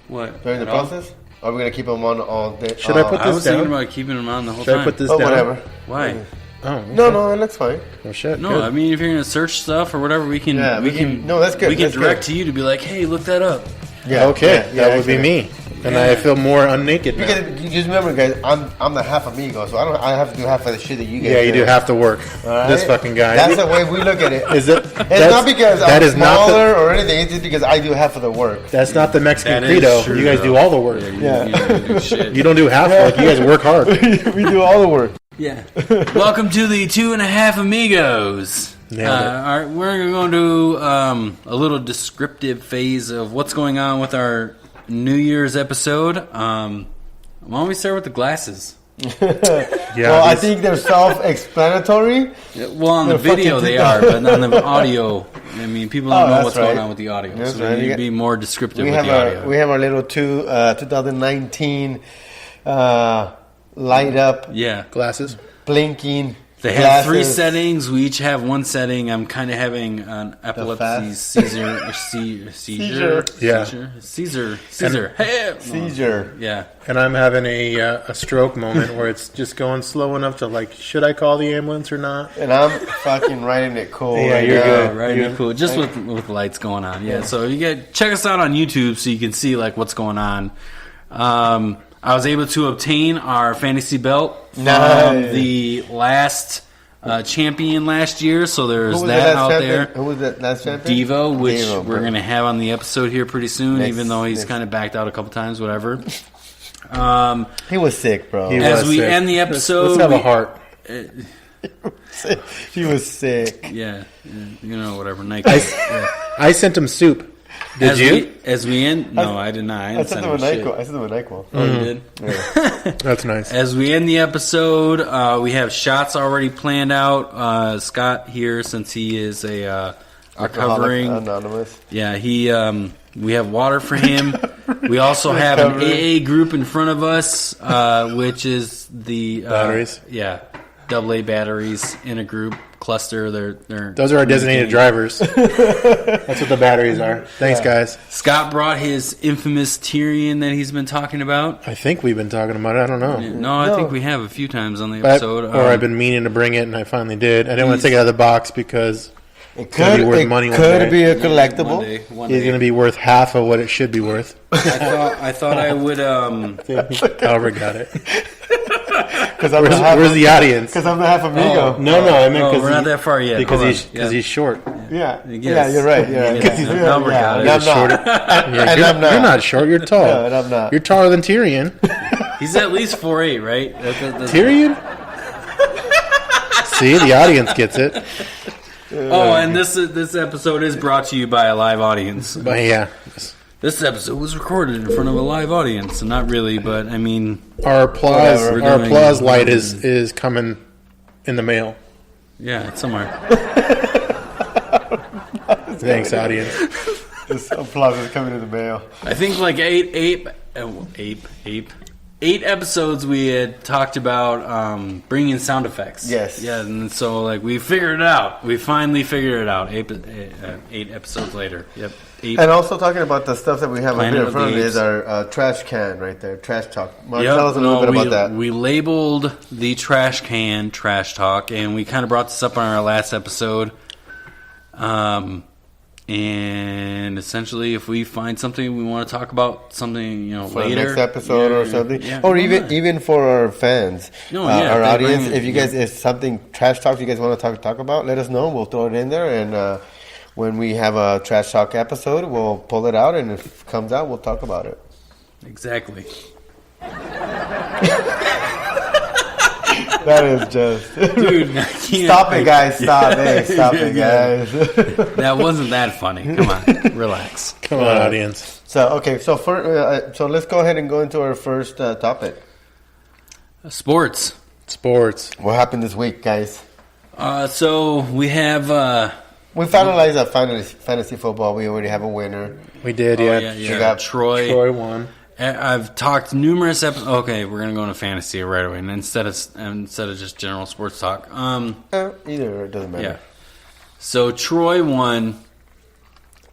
What? during the process? Are we gonna keep them on all day? Should I put I this was down? thinking about keeping them on the whole Should time. I put this Oh, down? whatever. Why? Oh, okay. No, it looks fine. Oh, shit. No, good. I mean if you're gonna search stuff or whatever, we can. Yeah, we can. no, that's good. We can That's direct good. to you to be like, hey, look that up. Yeah. Okay, yeah, that would be actually. me. And I feel more unnaked now. Because you just remember, guys, I'm the half amigo, so I have to do half of the shit that you guys. Yeah, you do have to work. All This right? fucking guy. That's the way we look at it. Is it? It's not because that I'm is not smaller the, or anything. It's just because I do half of the work. That's not the Mexican That is credo. true, You guys though. do all the work. Yeah. You do shit. You don't do half work. You guys work hard. We do all the work. Yeah. Welcome to the 2.5 Amigos. Nailed it. All right, we're going to do a little descriptive phase of what's going on with our New Year's episode. Why don't we start with the glasses? Yeah, Well, I think they're self-explanatory. Well, on the They're video fucking they are, but on the audio, I mean, people don't know that's what's going right. on with the audio. That's so right. we need You to be more descriptive We with have the audio. our little 2019 light up, Yeah. glasses. blinking. They have 3 glasses. settings. We each have one setting. I'm kind of having an epilepsy seizure. Seizure. Yeah. Seizure. Hey! Seizure. Yeah. And I'm having a stroke moment where it's just going slow enough to like, should I call the ambulance or not? And I'm fucking writing it cool. Yeah, right you're now. good. Right, Yeah. cool. Just with lights going on. Yeah. So you get check us out on YouTube so you can see like what's going on. I was able to obtain our fantasy belt from Nice. the last champion last year. So there's Who was that the last out champion? there. Who was that last champion? Devo, which Devo, we're bro. going to have on the episode here pretty soon, Next- even though he's next- kind of backed out a couple times, whatever. He was sick, bro. He As was we sick. end the episode, let's have we- a heart. He was sick. Yeah, you know, whatever. Nike. Yeah. I sent him soup. Did as you? as we end, no, I did not. I I didn't sent send him a him shit. NyQuil. I sent him a NyQuil. Oh, you did? That's nice. As we end the episode, we have shots already planned out. Scott here, since he is a recovering, Anonymous. yeah, he. We have water for him. We also have an AA group in front of us, which is the Batteries? Yeah, AA batteries in a group cluster. They're Those are our designated drivers. That's what the batteries are. Thanks, guys. Scott brought his infamous Tyrion that he's been talking about. I think we've been talking about it. I don't know. No, I think we have a few times on the But- episode. or I've been meaning to bring it, and I finally did. I didn't want to take it out of the box because It gonna be could, worth it money one could day. be a collectible. One he's day. going to be worth half of what it should be worth. I thought I would. Albert got it. Because I'm Where's the audience? Because I'm the half amigo. No, I meant because we're not that far yet. Because Hold on. he's short. Yeah. Yes. Yeah, you're right. You're right. Yes. Yeah. Albert got it. And I'm Shorter. not. Yeah, And I'm not. You're not short. You're tall. No, and I'm not. You're taller than Tyrion. He's at least 4'8", right? That's- Tyrion? See, the audience gets it. Oh, and this episode is brought to you by a live audience. But yeah, This episode was recorded in front of a live audience. Not really, but I mean, our applause, Whatever. our We're applause doing- light is coming in the mail. yeah, it's somewhere. Thanks, audience. This applause is coming in the mail. I think like eight episodes we had talked about bringing sound effects. Yes. Yeah, and so like we figured it out. We finally figured it out. Eight episodes later. Yep. 8. And also talking about the stuff that we have up Planet here in of front of the me is Apes. our trash can right there. Trash talk. Mark, Yep, tell us a little bit about that. We labeled the trash can Trash Talk, and we kind of brought this up on our last episode. And essentially, if we find something we want to talk about, something For later, the next episode or something, yeah, or why even not? even for our fans, No, yeah, our if they audience. bring- If you guys, if something trash talk you guys want to talk about, let us know. We'll throw it in there, and when we have a trash talk episode, we'll pull it out, and if it comes out, we'll talk about it. Exactly. That is just Dude, I can't- stop it, guys! Stop it! Stop it, Yeah. guys! That wasn't that funny. Come on, relax. Come on, audience. So okay, so so let's go ahead and go into our first topic. Sports. Sports. What happened this week, guys? So we have. We finalized our fantasy football. We already have a winner. We did, Oh, yeah. You got Troy. Troy won. I've talked numerous episodes. Okay, we're gonna go into fantasy right away, and instead of just general sports talk. Either, it doesn't matter. Yeah. So Troy won.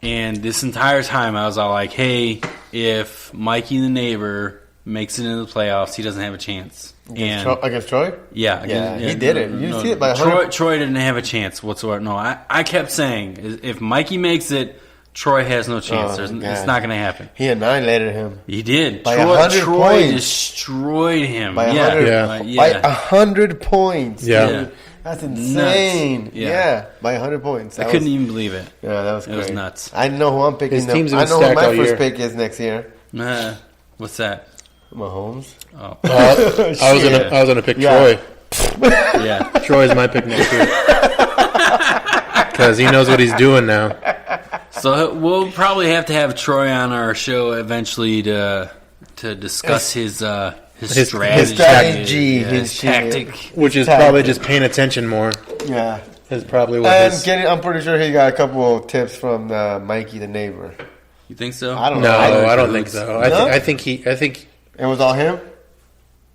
And this entire time, I was all like, "Hey, if Mikey the neighbor makes it into the playoffs, he doesn't have a chance." And Against Troy? yeah, He did it. You see it by 100. Troy didn't have a chance whatsoever. No, I kept saying, if Mikey makes it, Troy has no chance. It's God. not going to happen. He annihilated him. He did. By Troy 100 points. destroyed him. By yeah. 100, Yeah. By 100 points. Yeah. Dude. That's insane. Nuts. Yeah. Yeah. By 100 points. I couldn't even believe it. Yeah, that was It was great. nuts. I know who I'm picking. His team's I been know who stacked my all first year. pick is next year. What's that? Mahomes. Oh, I was gonna pick Yeah. Troy. yeah. Troy's my pick next year because he knows what he's doing now. So we'll probably have to have Troy on our show eventually to discuss his strategy, his strategy, yeah, his his tactic. Which is Tactic. probably just paying attention more. Yeah. Is probably what And his. I'm pretty sure he got a couple of tips from Mikey the neighbor. You think so? I don't No, know. I don't think so. I think It was all him?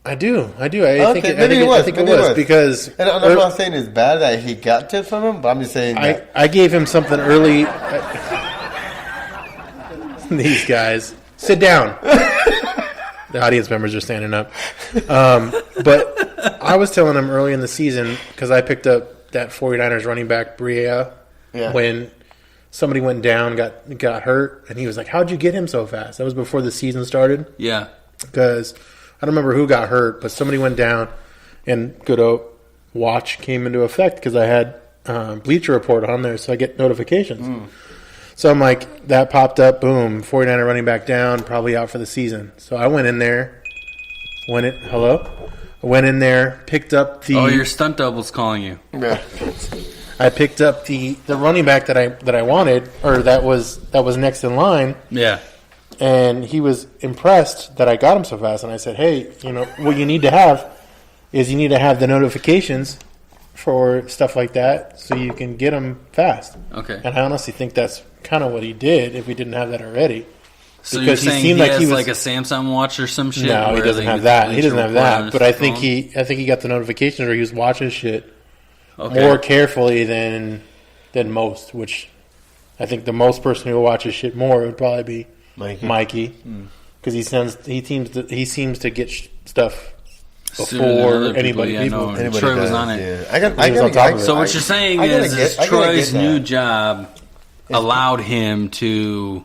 I do. I think Okay, it, maybe it was, think it maybe it was was. because And I'm not saying it's bad that he got tips from him, but I'm just saying that. I gave him something early. These guys, sit down. The audience members are standing up. But I was telling him early in the season because I picked up that 49ers running back Bria Yeah. when somebody went down, got hurt, and he was like, "How'd you get him so fast?" That was before the season started Yeah. because I don't remember who got hurt, but somebody went down, and good old watch came into effect because I had Bleacher Report on there, so I get notifications. So I'm like, that popped up, boom, 49er running back down, probably out for the season. So I went in there, went in there, picked up the. Oh, your stunt double's calling you. Yeah. I picked up the running back that I wanted, or that was next in line. Yeah. And he was impressed that I got him so fast. And I said, hey, what you need to have is you need to have the notifications for stuff like that so you can get them fast. Okay. And I honestly think that's kind of what he did if we didn't have that already. So because you're he saying seemed he like has he was- like a Samsung watch or some shit? No, he where doesn't they have that. He Bleacher doesn't have Report on that. his But I think phone? he got the notifications where he was watching shit Okay. more carefully than most, which I think the most person who watches shit more would probably be Mikey. Because he seems to get stuff Sooner than before other people, anybody. yeah, no. Anybody Troy was does, on it. Yeah. I He was on top of it. So what you're saying I gotta is get- I gotta Troy's get that. new job allowed him to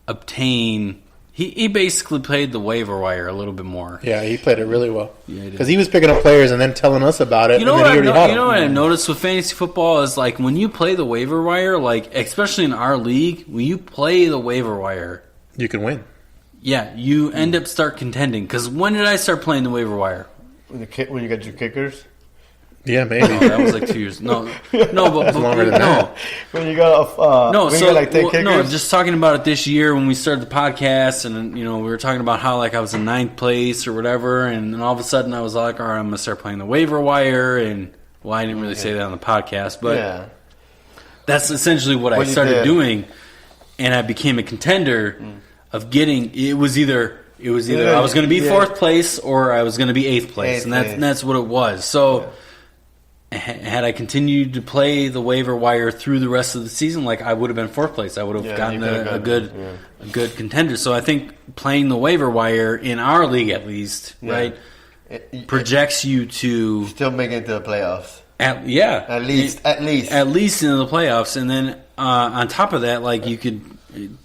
obtain. He basically played the waiver wire a little bit more. Yeah, he played it really well. Yeah, he did. Because he was picking up players and then telling us about it. You know and what? then he already had You know them. what I've noticed with fantasy football is like when you play the waiver wire, like especially in our league, when you play the waiver wire, You can win. yeah, you end up start contending. Because when did I start playing the waiver wire? When you got your kickers? Yeah, maybe. Oh, that was like 2 years. No, but longer than no. that. When you got No, when so you got like 10 kickers? no, just talking about it this year when we started the podcast, and we were talking about how like I was in 9th place or whatever, and then all of a sudden I was like, all right, I'm gonna start playing the waiver wire, and well, I didn't really say that on the podcast, but yeah. that's essentially what I What you started did. doing, and I became a contender of getting. It was either Yeah, I was going to be yeah. 4th place or I was going to be 8th place, Eighth and place. that's what it was. So. Had I continued to play the waiver wire through the rest of the season, like I would have been 4th place. I would have Yeah, gotten you could've a gotten good contender. So I think playing the waiver wire in our league, at least, Yeah. right, It projects you to still make it to the playoffs. at At least. into the playoffs, and then on top of that, like you could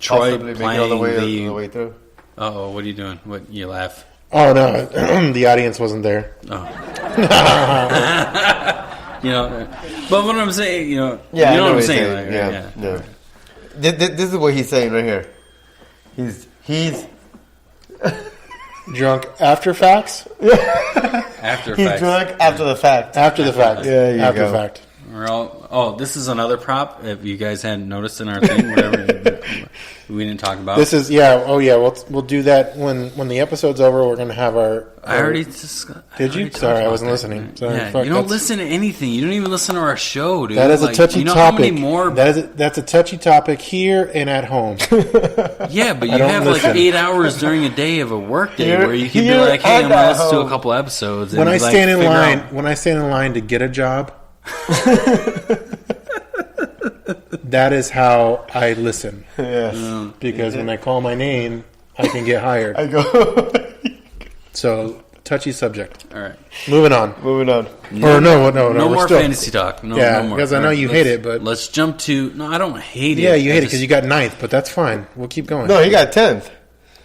Troy Possibly make it playing all the way, the. all the way through. Oh, what are you doing? What you laugh? Oh, no. The audience wasn't there. But what I'm saying, Yeah, you I know what I'm he's saying. saying. Like, Yeah, yeah. This is what he's saying right here. He's Drunk after facts? After he's facts. drunk after the fact. After the fact. There you after go. the fact. We're all. Oh, this is another prop. If you guys hadn't noticed in our thing, whatever we didn't talk about. This is, yeah. Oh, yeah. We'll do that when the episode's over. We're going to have our. I already discussed. Did you? Sorry, I wasn't listening. Sorry, Yeah, fuck, you don't that's- listen to anything. You don't even listen to our show, dude. That is a Like, touchy you know topic. How many more? That's a touchy topic here and at home. Yeah, but you don't have listen. like 8 hours during a day of a work day Here- where you can be here like, "Hey, I'm and gonna at listen to a home. couple episodes." And when I like, stand in figure line, out- to get a job, that is how I listen. Yes. Because when I call my name, I can get hired. I go. So, touchy subject. All right. Moving on. Moving on. Or no, No we're more still- fantasy talk. No, Yeah, no more. because I know you hate it, but... Let's jump to... No, I don't hate it. Yeah, you I hate it just- because you got 9th, but that's fine. We'll keep going. No, he got 10th.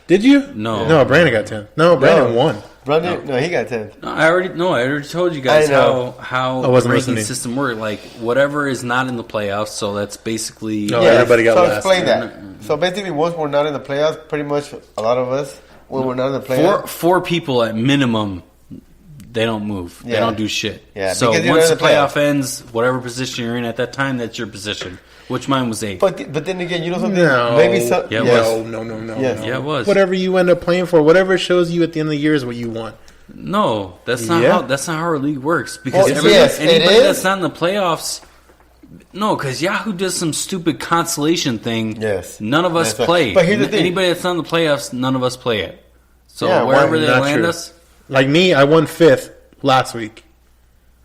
Did you? No. No, Brandon got 10th. No, Brandon won. Brandon, no, he got 10th. No, I already told you guys I know. how I the wasn't ranking listening. system works. Like, whatever is not in the playoffs, so that's basically... No. Everybody got so last. explain that. So basically, once we're not in the playoffs, pretty much a lot of us, when we're not in the playoffs, Four people at minimum, they don't move. They Yeah. don't do shit. Yeah, So because you're once in the the playoff playoffs. ends, whatever position you're in at that time, that's your position. Which mine was 8. but then again, you know something? No. Maybe some. Yeah, it yes. was. No. Yes. Yeah, it was. Whatever you end up playing for, whatever shows you at the end of the year is what you want. No, that's not Yeah. how our league works. Because Well, everybody, yes, it anybody is. that's not in the playoffs, no, because Yahoo does some stupid consolation thing. Yes. None of us That's right. play. But here's the thing. Anybody that's not in the playoffs, none of us play it. So Yeah, why wherever they not land true? us, Like me, I won 5th last week.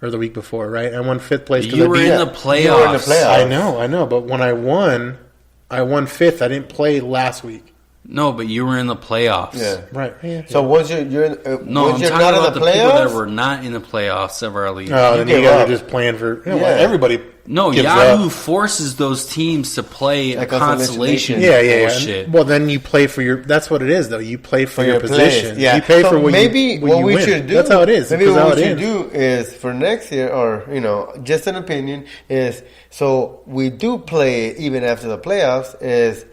Or the week before, right? I won 5th place. 'cause you I were beat- in the You playoffs. were in the playoffs. I know. But when I won 5th. I didn't play last week. No, but you were in the playoffs. Yeah. Right. Yeah. So once you're in, No, once I'm you're talking not about in the the people that playoffs, were not in the playoffs of our league. Oh, then you gave guys up. are just playing for... Yeah. Everybody No, gives Yahoo up. forces those teams to play a Like consolation. consolation. Yeah. Bullshit. Well, then you play for your... That's what it is, though. You play for your place. position. Yeah. You pay So for what maybe you what we win. should do. That's how it is. Maybe That's how what we it should is. do is for next year, or just an opinion, is so we do play even after the playoffs. Is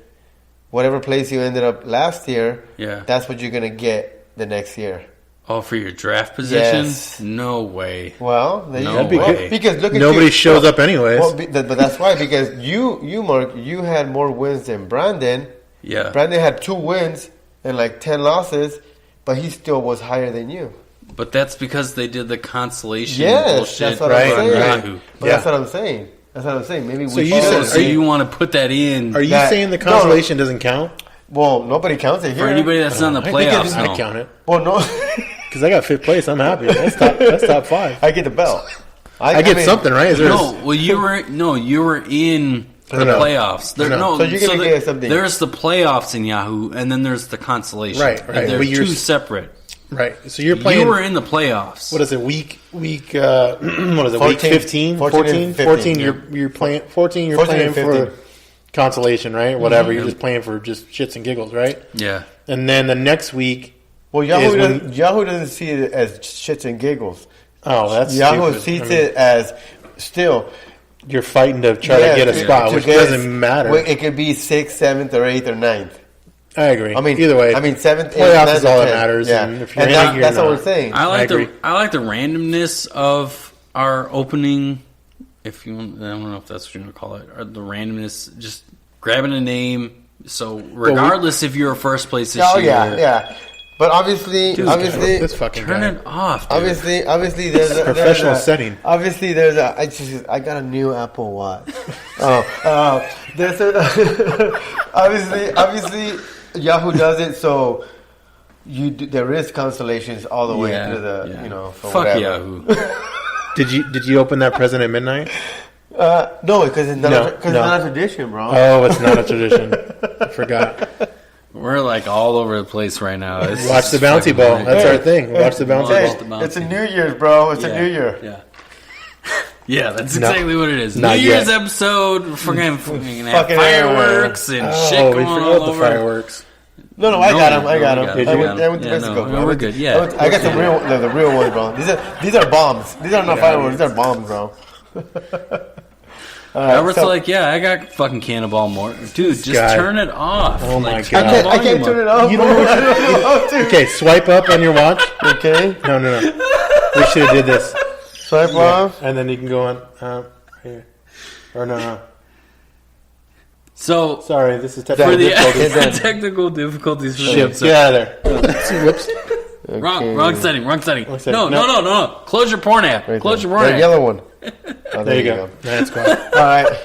whatever place you ended up last year, Yeah. that's what you're gonna get the next year. Oh, for your draft position? Yes. No way. Well, there No you That'd go. be Well, good. because look at Nobody you. shows up anyways. Well, but that's why, because you Mark, you had more wins than Brandon. Yeah. Brandon had 2 wins and like 10 losses, but he still was higher than you. But that's because they did the consolation Yes, bullshit that's what Right, I'm on saying. Yahoo. But Yeah. that's what I'm saying. That's what I'm saying. Maybe So we you should. said- Oh, so you want to put that in Are you That- saying the no, no. consolation doesn't count? Well, nobody counts it here. for anybody that's not in the I think playoffs? I No. count it. Well, no. Because I got 5th place. I'm happy. That's top 5. I get the belt. I get mean, something, right? Is there No, well, you were in the I know. playoffs. There, I know. no, So you're gonna there- get something. There's the playoffs in Yahoo, and then there's the consolation. Right. And they're But you're- two separate. Right. So you're playing... You were in the playoffs. What is it? Week what is it? 14, Week 15, 14, 14. yeah. You're playing 14. You're 14 playing and for 15. consolation, right? Whatever. You're just playing for just shits and giggles, right? Yeah. And then the next week, Well, is Yahoo doesn't see it as shits and giggles. oh, that's Yahoo stupid. sees I mean, it as still. you're fighting to try Yeah, to get a spot, to which get- doesn't matter. well, it could be 6th, 7th, or 8th, or 9th. I agree. I mean, either way, 7th, 8th, playoffs 9th, is all or that 10th. matters. Yeah, And if you're and in it, you're that's what not. we're saying. I like agree. the randomness of our opening. If you want, I don't know if that's what you're gonna call it, or the randomness, just grabbing a name. So regardless if you're a first place this Oh year, yeah. But obviously, Dude, this fucking turn guy. it off. Dude. obviously, there's a Professional there's a- setting. Obviously, I got a new Apple Watch. There's a, obviously, Yahoo does it so there is constellations all the way Yeah, to the yeah. for Fuck whatever. Yahoo. Did you open that present at midnight? No, because it's not No, it's no. not a tradition, bro. Oh, it's not a tradition. I forgot. We're like all over the place right now. It's Watch the just bouncy fucking ball. great. That's our thing. Watch the bouncy Hey, Watch ball. the it's a bouncy. New Year's, bro. It's Yeah, a New Year. Yeah. Yeah, that's No. exactly what it is. Not New Year's yet. episode, we're fucking have Fucking fireworks and shit Oh, we going forgot on the over. fireworks. No, I got him. No, I got we him. got it. I You went, got I went to Yeah, Mexico. no, we're good. Yeah, I got the real ones, bro. These are bombs. These are not fireworks. These are bombs, bro. Robert's so- like, yeah, I got fucking Cannonball more. Dude, just guy. turn it off. Oh my Like, God. turn the I can't volume turn it up. off. You don't know bro. I don't know how to. Okay, swipe up on your watch. Okay. No. We should have did this. Swipe off. And then you can go on here. Or no. So, Sorry, this is for technical the difficulties. technical difficulties for the Shit, episode. get out of there. Whoops. Wrong setting. setting. No. Close your porn app. Right Close there. your porn The app. yellow one. Oh, There you go. That's quiet. All right.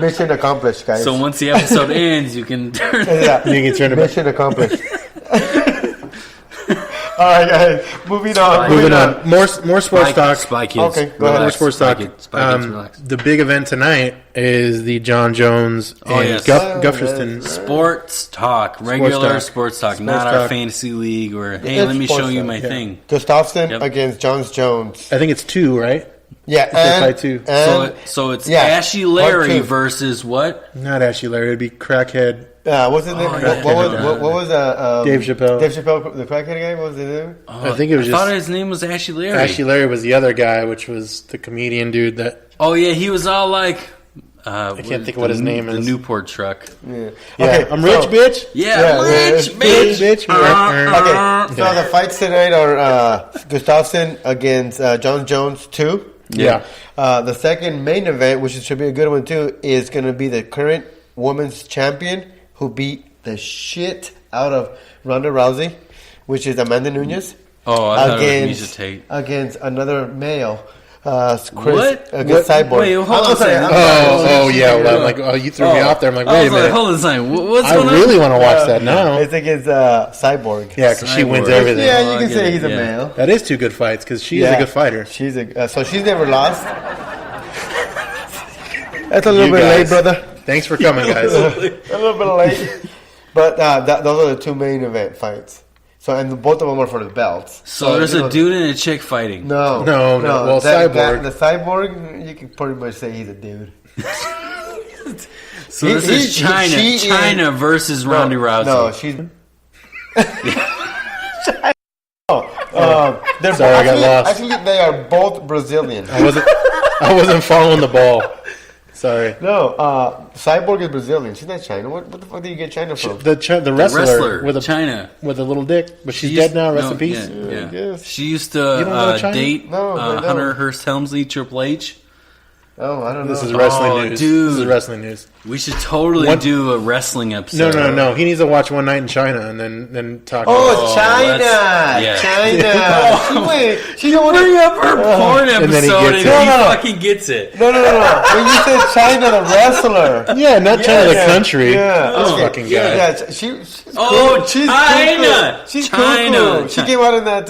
Mission accomplished, guys. So once the episode ends, you can turn. Yeah. You can turn it back. Mission accomplished. right, guys. Moving on. Moving on. More sports talk. Spy Kids. Okay, go ahead. More sports talk. Spy Kids, relax. The big event tonight is the John Jones and Oh, yes. Gufferson. Sports talk, regular talk. sports talk, Sports not our talk. fantasy league or hey, It's let me sports show you talk, my yeah. thing. Gustafsson Yep. against Johns Jones. I think it's 2, right? Yeah, fight too. So it's yeah, Ashy Larry 1-2. versus what? Not Ashley Larry. It'd be Crackhead. What's his name? yeah, What was Dave Chappelle. Dave Chappelle, the crackhead guy. What was his name? I think it was I thought just his name was Ashy Larry. Ashley Larry was the other guy, which was the comedian dude that. Oh yeah, he was all like. I can't think of what his name The is. Newport truck. Yeah. Yeah, Okay, I'm rich, bitch. Yeah, Yeah, rich, yeah, bitch. bitch. Okay, so the fights tonight are Gustafsson against John Jones 2. Yeah. The second main event, which should be a good one too, is going to be the current women's champion who beat the shit out of Ronda Rousey, which is Amanda Nunes. Oh, I thought it was Misha Tate. Against another male. Chris, What? Against What? Cyborg. Wait, hold on I'm a sorry, second. I'm sorry. Oh yeah. Well, I'm like, oh, you threw me off there. I'm like, I wait a was like, minute. hold on a second. What's I going on? really want to watch that now. It's against Cyborg. Yeah, because she wins Cyborg. everything. Yeah, Oh, you I can get say it, he's a yeah. male. That is 2 good fights because she is Yeah. a good fighter. She's so she's never lost. That's a little You bit guys. late, brother. Thanks for coming, guys. A little bit late. But those are the 2 main event fights. So and both of them are for the belts. So there's you a know, dude and a chick fighting. No. No. Well, Cyborg. The Cyborg, you can pretty much say he's a dude. So this is China versus Ronda Rousey. No, she's. They're Sorry, I got lost. Actually, they are both Brazilian. I wasn't following the ball. Sorry. No, Cyborg is Brazilian. She's not China. What the fuck did you get China from? The wrestler, with a China. with a little dick, but she's She dead used- now. Rest no, in peace. Yeah. Yes. She used You don't know to China? date No, I don't. Hunter Hearst Helmsley, Triple H. Oh, I don't know. This is wrestling Oh, news. dude. This is wrestling news. We should totally What? do a wrestling episode. No. He needs to watch One Night in China and then talk. Oh, about it's Oh, China. yeah. China. She don't want Bring to. up her porn and then he episode and gets he, it. No. fucking gets it. No. When you said China, the wrestler. Yeah, not China, the Yeah. country. Yeah. This Okay. fucking guy. Yeah, she's Oh, cool. She's China. Cuckoo. She's China. cuckoo. She came out in that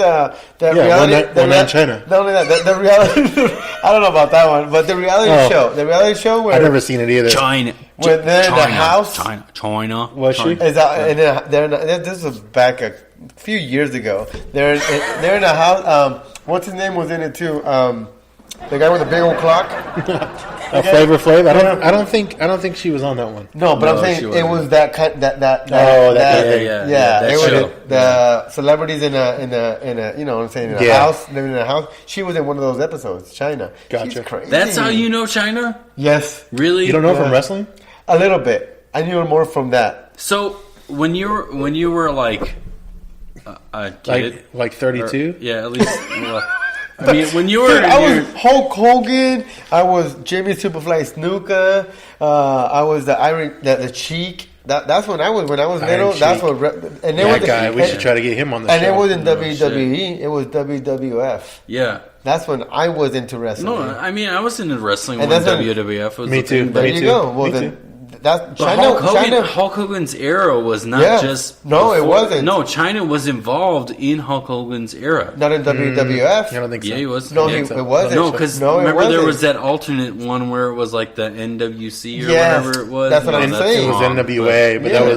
One reality. Night in China. Not only that, the reality. I don't know about that one, but the reality Oh. show. The reality show where I've never seen it either. China. When they're in the house. China. Was she? is that, and this was back a few years ago. They're in a house. What's his name was in it too? The guy with the big old clock. Flavor Flav. I don't think she was on that one. No, but No, I'm saying she it wasn't. was that kind that Oh, that thing. yeah. that It was show. the celebrities in a you know what I'm saying, in a Yeah. house, living in a house. She was in one of those episodes. China. Gotcha. She's crazy. That's how you know China? Yes, Really? You don't know Yeah. from wrestling? a little bit. I knew more from that. So when you were like a kid, Like 32? yeah, at least. Well, I mean, when you were, Dude, I in your- was Hulk Hogan. I was Jimmy Superfly Snuka. I was the Cheek. That's when I was Iron little. That's Sheik. what and it That was guy. We should try to get him on the and show. it wasn't No WWE. It was WWF. yeah. That's when I was into wrestling. No, I mean, I was into wrestling And when that's when- WWF was Me a too. thing, there but- Me you too. go. Well, Me then too. that's But China. Hulk Hogan's era was not Yeah. just No, it wasn't. No, China was involved in Hulk Hogan's era. Not in WWF. I don't think so. Yeah, he was. No, yeah. it wasn't. No, because No, it remember there wasn't. was that alternate one where it was like the NWC or Yes, whatever it was. that's what No, I'm that's saying. It was wrong, NWA, but Yeah.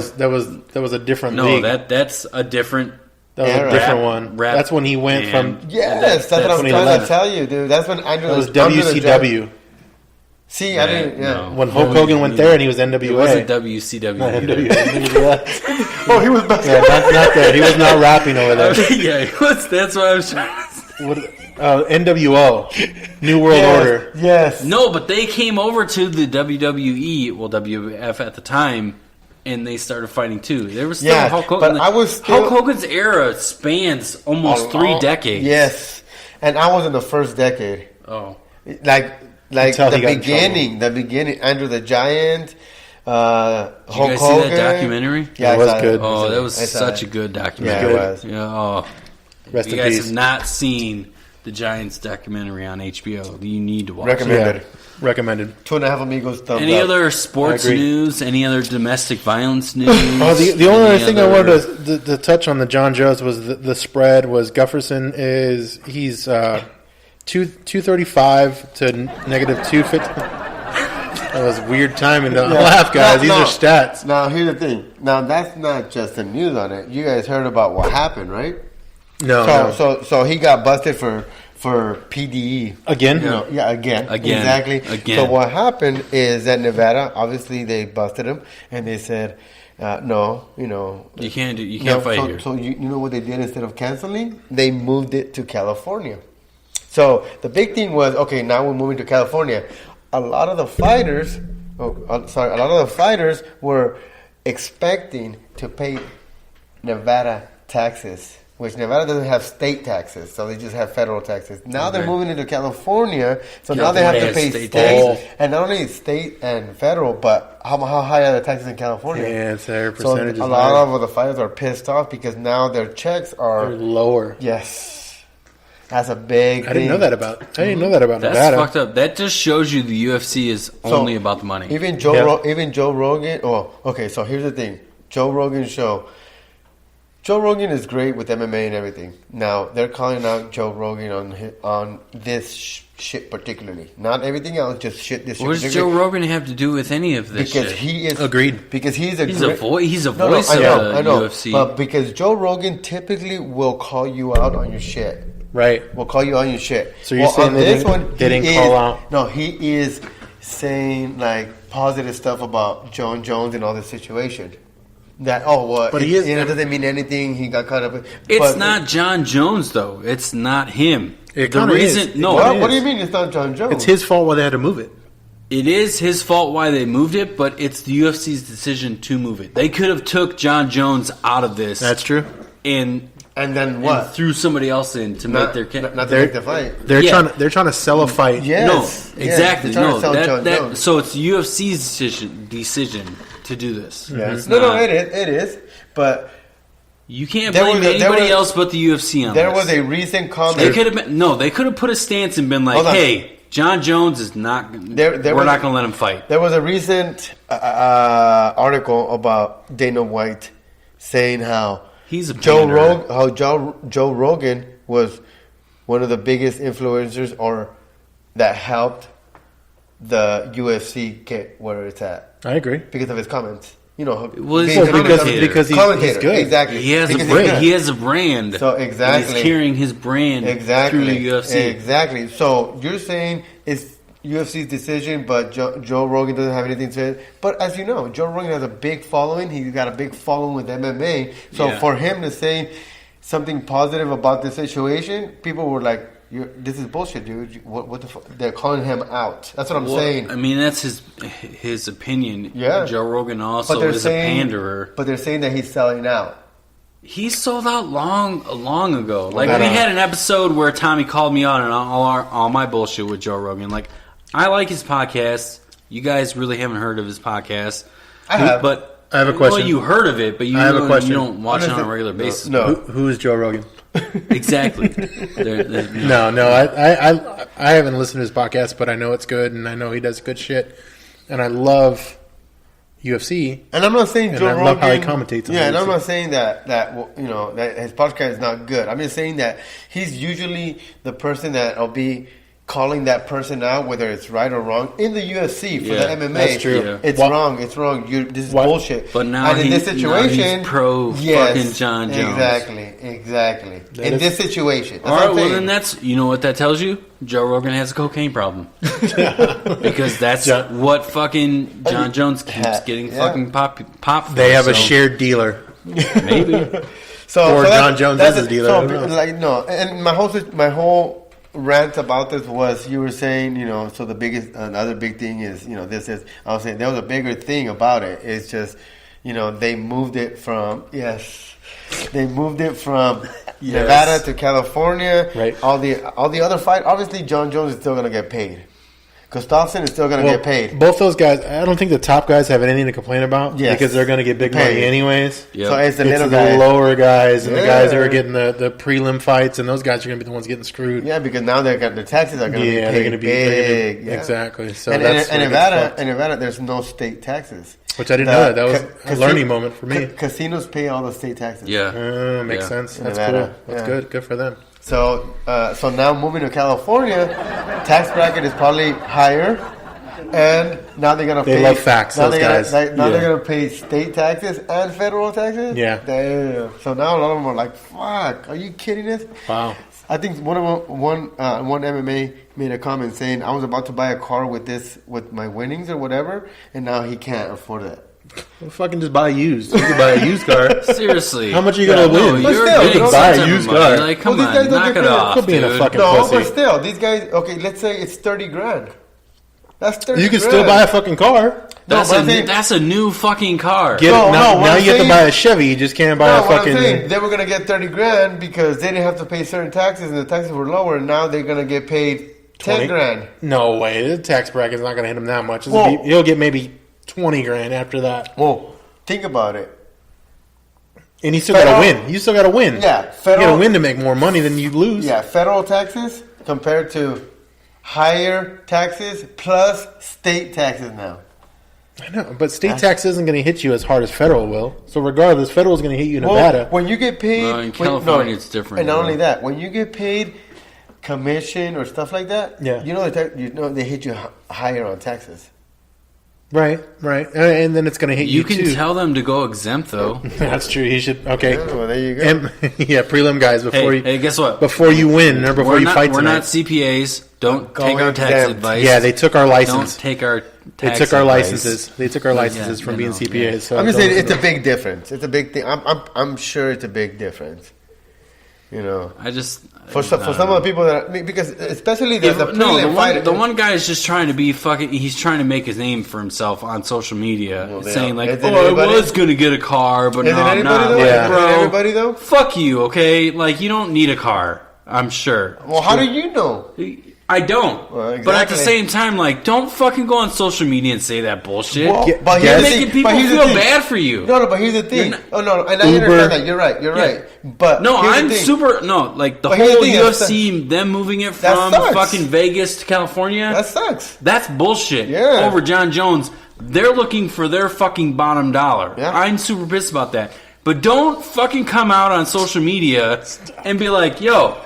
that was a different No, league. that's a different. That was Era. a different one. Rap That's when he went band. from. Yes, that's what I'm when he trying left. to tell you, dude. That's when Andrew That was Andre the Giant- WCW. See, I didn't. Yeah. No. When Hulk Hogan went there and he was NWA. It wasn't WCW. Not either. NWA. Oh, he was back. Yeah, not that. He was not rapping over there. yeah, it was, that's what I was trying to say. What, NWO, New World Yes, Order. Yes. No, but they came over to the WWE, well, WWF at the time, and they started fighting too. There was still Yeah, Hulk Hogan. but I was still- Hulk Hogan's era spans almost 3 decades. Yes, and I was in the first decade. Oh. Like Until the he got in beginning. Andrew the Giant. Hulk Did you guys see Hogan. that documentary? Yeah, It was I saw good. Oh, that was I saw such it. a good Yeah, documentary. it was. Yeah, oh. Rest If you in guys peace. have not seen the Giants documentary on HBO, you need to watch Recommended. it. recommended. 2.5 Amigos thumbs Any up. other sports I agree. news? Any other domestic violence news? Oh, the only other Any thing other- I wanted to touch on the John Jones was the spread was Gufferson he's 235 to negative 250. That was weird timing to laugh, guys. These are stats. Now, here's the thing. Now, that's not just the news on it. You guys heard about what happened, right? No. So he got busted for PDE. Again? You know, again. Again. Exactly. Again. So what happened is that Nevada, obviously, they busted him, and they said, no, you know. You can't fight so, here. So you know what they did instead of canceling? They moved it to California. So the big thing was, okay, now we're moving to California. A lot of the fighters were expecting to pay Nevada taxes, which Nevada doesn't have state taxes, so they just have federal taxes. Now they're Okay. moving into California, so now they have California to pay has state state, taxes. and not only state and federal, but how high are the taxes in California? Yeah, it's their So percentage a is lot higher. of the fighters are pissed off because now their checks are They're lower. yes. That's a big. I didn't know that about That's Nevada. fucked up. That just shows you the UFC is only about the money. Even Yeah. even Joe Rogan. Oh, okay. So here's the thing: Joe Rogan's show. Joe Rogan is great with MMA and everything. Now they're calling out Joe Rogan on this shit particularly, not everything else. Just shit. This shit What does Joe particularly. Rogan have to do with any of this Because shit? he is Agreed. Because He's a voice No, of I know, the I know. UFC. But because Joe Rogan typically will call you out on your shit. Right. We'll call you on your shit. So you're saying on they this didn't- one, they he didn't call out? No, he is saying like positive stuff about John Jones and all this situation. That But he is- it doesn't mean anything. He got caught up. It's but- not John Jones though. It's not him. It the kinda reason is. no, What? it What do is. you mean it's not John Jones? It's his fault why they had to move it. it is his fault why they moved it, but it's the UFC's decision to move it. They could have took John Jones out of this That's true. and And then and what? threw somebody else in to make their not to They're- make the fight. They're trying to sell a fight. Yes. No, yes, exactly. they're trying to No, sell John that Jones. so it's UFC's decision to do this. Yeah. It's No, not- it is. But You can't There blame was a- there anybody was- else but the UFC on there this. was a recent comment. They could have been They could have put a stance and been like, Hold on. "Hey, John Jones is not. There we're was- not going to let him fight." There was a recent article about Dana White saying how He's a pander. Joe Rogan was one of the biggest influencers or that helped the UFC get where it's at I agree. because of his comments. You know, Well, he's being a a commentator. because he's commentator, good. exactly. He has a Because he's brand. good. He has a brand. So And exactly. he's carrying his brand Exactly. through the UFC. Exactly. So you're saying it's UFC's decision, but Joe Rogan doesn't have anything to say. But as you know, Joe Rogan has a big following. He's got a big following with MMA. So Yeah. for him to say something positive about the situation, people were like, "This is bullshit, dude. What the fuck?" They're calling him out. That's what I'm Well, saying. I mean, that's his opinion. Yeah. Joe Rogan also they're is saying, a panderer. But they're saying that he's selling out. He sold out long ago. Like Well, we that- had an episode where Tommy called me on and all my bullshit with Joe Rogan. Like I like his podcast. You guys really haven't heard of his podcast. I have. But I have a question. Well, you heard of it, but you I have a question. you don't watch it on a Honestly, regular basis. no. Who is Joe Rogan? Exactly. No, I haven't listened to his podcast, but I know it's good, and I know he does good shit, and I love UFC. And I'm not saying And Joe I Rogan. love how he commentates on Yeah, and I'm UFC. not saying that that his podcast is not good. I'm just saying that he's usually the person that will be calling that person out, whether it's right or wrong, in the UFC for Yeah, the MMA. that's true. Yeah. It's Why- wrong. It's wrong. This is Why- bullshit. But now and in this now situation, he's pro yes, fucking John Jones. Exactly. That In is- this situation, that's All what right, I'm well saying. then you know what that tells you? Joe Rogan has a cocaine problem. Because that's what fucking John Jones keeps getting Yeah. fucking pop for, They have a so shared dealer. maybe. Or that- John Jones that's is his dealer, So, I don't know. like, no, and my whole rant about this was you were saying, so the biggest, another big thing is, this is, I was saying there was a bigger thing about it. It's just, they moved it from, Nevada to California. Right. All the other fight, obviously John Jones is still going to get paid. Gustafsson is still going to get paid. Both those guys, I don't think the top guys have anything to complain about because they're going to get big money anyways. Yep. So it's the It's little the guys. lower guys and the guys who are getting the prelim fights, and those guys are going to be the ones getting screwed. Yeah, because now their taxes are going to be Yeah, paid they're going to be big. Yeah. exactly. So And that's in where it gets Nevada, fucked. there's no state taxes. Which I didn't know. That was a learning moment for me. Casinos pay all the state taxes. Yeah. Makes Yeah. sense. In That's Nevada, cool. That's yeah. good. Good for them. So now moving to California, tax bracket is probably higher, and now they're gonna They pay. love facts, Now those guys. Now Yeah. they're gonna pay state taxes and federal taxes. Yeah. Damn. So now a lot of them are like, "Fuck, are you kidding us?" Wow. I think one MMA made a comment saying, "I was about to buy a car with my winnings or whatever, and now he can't afford that." Well, fucking just buy used. You can buy a used car. Seriously. How much are you going to No, win? But you're still, getting you buy a some used money. car. Like, come Well, these guys on, don't knock get it paid. off, Could be in a dude. fucking No, pussy. but still, these guys. Okay, let's say it's 30 grand. That's 30. You can grand. still buy a fucking car. That's, but I'm saying- that's a new fucking car. Get No, it, now no, what now I'm you have to saying- buy a Chevy. You just can't buy No, a what fucking. I'm saying, they were gonna get 30 grand because they didn't have to pay certain taxes, and the taxes were lower. And now they're gonna get paid 10 20? grand. No way. The tax bracket's not going to hit him that much. Whoa. He'll get maybe 20 grand after that. Well, think about it. And you still got to win. You still got to win. Yeah, You got federal. to win to make more money than you lose. Yeah, federal taxes compared to higher taxes plus state taxes now. I know, but state tax isn't going to hit you as hard as federal will. So regardless, federal is going to hit you in Nevada. When you get paid, No, in California it's different, And not bro. only that, when you get paid commission or stuff like that, Yeah. you know they hit you higher on taxes. Right. And then it's going to hit you, You can too. tell them to go exempt, though. That's true. He should. Okay. Yeah, well, there you go. Yeah, prelim guys before Hey, guess what? before you win or before We're you not, fight we're tonight. not CPAs. Don't Go take our tax exempt. advice. Yeah, they took our license. Don't take our They tax took our advice. licenses. They took our licenses Yeah, from I being know, CPAs. yeah. So I'm just don't saying it's listen a big difference. It's a big thing. I'm sure it's a big difference. You know, I just for some of the people because especially the no, prelim fighter. the one guy is just trying to be fucking. He's trying to make his name for himself on social media, Well, yeah. saying like, Is it "Oh, anybody? I was gonna get a car, but Is it no, I'm anybody not." though? Like, Yeah. Is it bro, everybody though? fuck you, okay? Like, you don't need a car. I'm sure. Well, how do you know? I don't. Well, But at the exactly. same time, like, don't fucking go on social media and say that bullshit. Well, Yeah, but You're here's the making thing- people but here's the feel thing. bad for you. No, but here's the thing. not- Oh no, and I Uber. understand that. You're right. You're Yeah. right. But No, here's the I'm thing. super. No, like the But here's the whole thing, UFC, them moving it that from sucks. fucking Vegas to California. That sucks. That's bullshit. Yeah. Over John Jones. They're looking for their fucking bottom dollar. Yeah. I'm super pissed about that. But don't fucking come out on social media and be like, yo,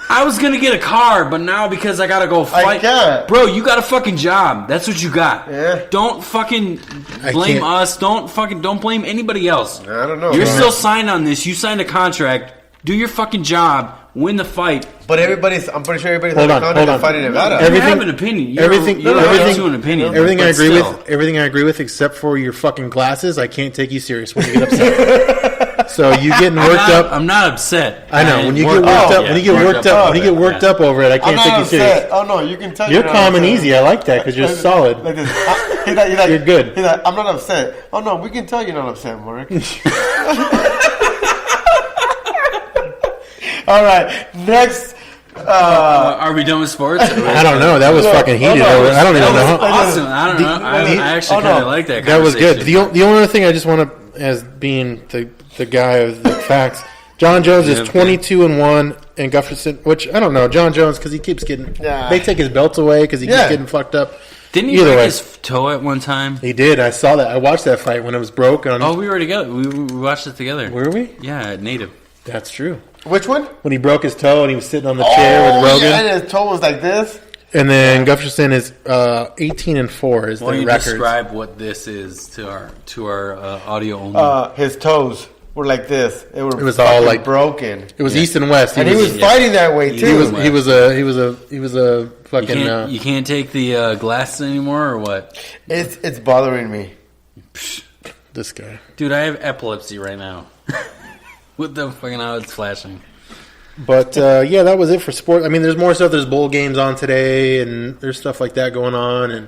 I was gonna get a car, but now because I gotta go fight. can't. Bro, you got a fucking job. That's what you got. Yeah. Don't fucking I blame can't- us. Don't blame anybody else. I don't know. You're man. still signed on this. You signed a contract. Do your fucking job. Win the fight. But I'm pretty sure everybody's Hold on on, the hold contract on. to fight in Nevada. You Everything- have an opinion. You're, everything- You're everything- right to an opinion. Everything I but agree still. with. Everything I agree with, except for your fucking glasses. I can't take you serious when you get upset. So you getting worked up. I'm not upset. I know when you get Worked worked up up. When you yet. get worked up. When you get worked Yeah. up over it, I I'm can't not take you serious. upset. Oh no, you can tell. You're you're not calm and upset. easy. I like that because you're solid. Like this. He's like, You're good. He's like, I'm not upset. Oh no, we can tell you're not upset, Mark. All right, next. Are we done with sports? I don't know. That was fucking heated. Hold on. I don't even That was know. awesome. I don't know. I actually Oh, no. kind of like that. That was good. conversation. The only other thing I just want to, as being the guy of the facts, John Jones is Yeah, okay. 22-1, and Gustafsson, which I don't know, John Jones because he keeps getting. Yeah. They take his belts away because he Yeah. keeps getting fucked up. Didn't he Either break way. his toe at one time? He did. I saw that. I watched that fight when it was broke. On, Oh, we were together. We watched it together. were we? Yeah, at Native. That's true. Which one? When he broke his toe and he was sitting on the chair with Rogan, Yeah, and his toe was like this. and then Gustafsson is 18-4 is Why don't the you record. describe what this is to our audio only? His toes were like this. It was all fucking like- broken. It was East and West. And he was yeah. fighting that way too. He was a you fucking. can't, you can't take the glasses anymore, or what? It's bothering me. This guy. Dude, I have epilepsy right now. With the fucking eyes flashing. But yeah, that was it for sport. I mean, there's more stuff. There's bowl games on today, and there's stuff like that going on. And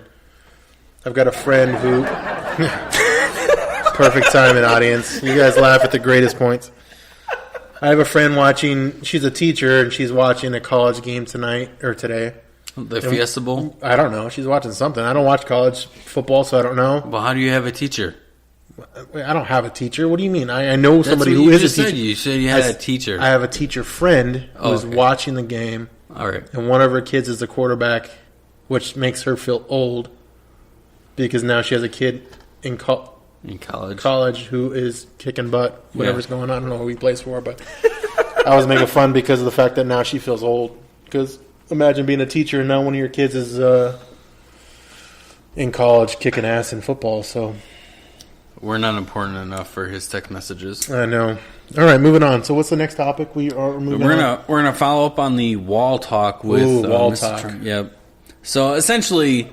I've got a friend who perfect timing, audience. You guys laugh at the greatest points. I have a friend watching. She's a teacher, and she's watching a college game tonight or today. The Fiesta Bowl? I don't know. She's watching something. I don't watch college football, so I don't know. Well, how do you have a teacher? I don't have a teacher. What do you mean? I know somebody That's who what is you a just teacher. said. You said you had a teacher. I have a teacher friend who's okay. watching the game, All right. and one of her kids is the quarterback, which makes her feel old because now she has a kid in In college. college who is kicking butt, whatever's going on. I don't know who he plays for, but I was making fun because of the fact that now she feels old. Because imagine being a teacher and now one of your kids is in college kicking ass in football. So We're not important enough for his text messages. I know. All right, moving on. So what's the next topic? We are moving on. We're gonna follow up on the wall talk with Wall Mr. talk. Trump. Yep. So essentially,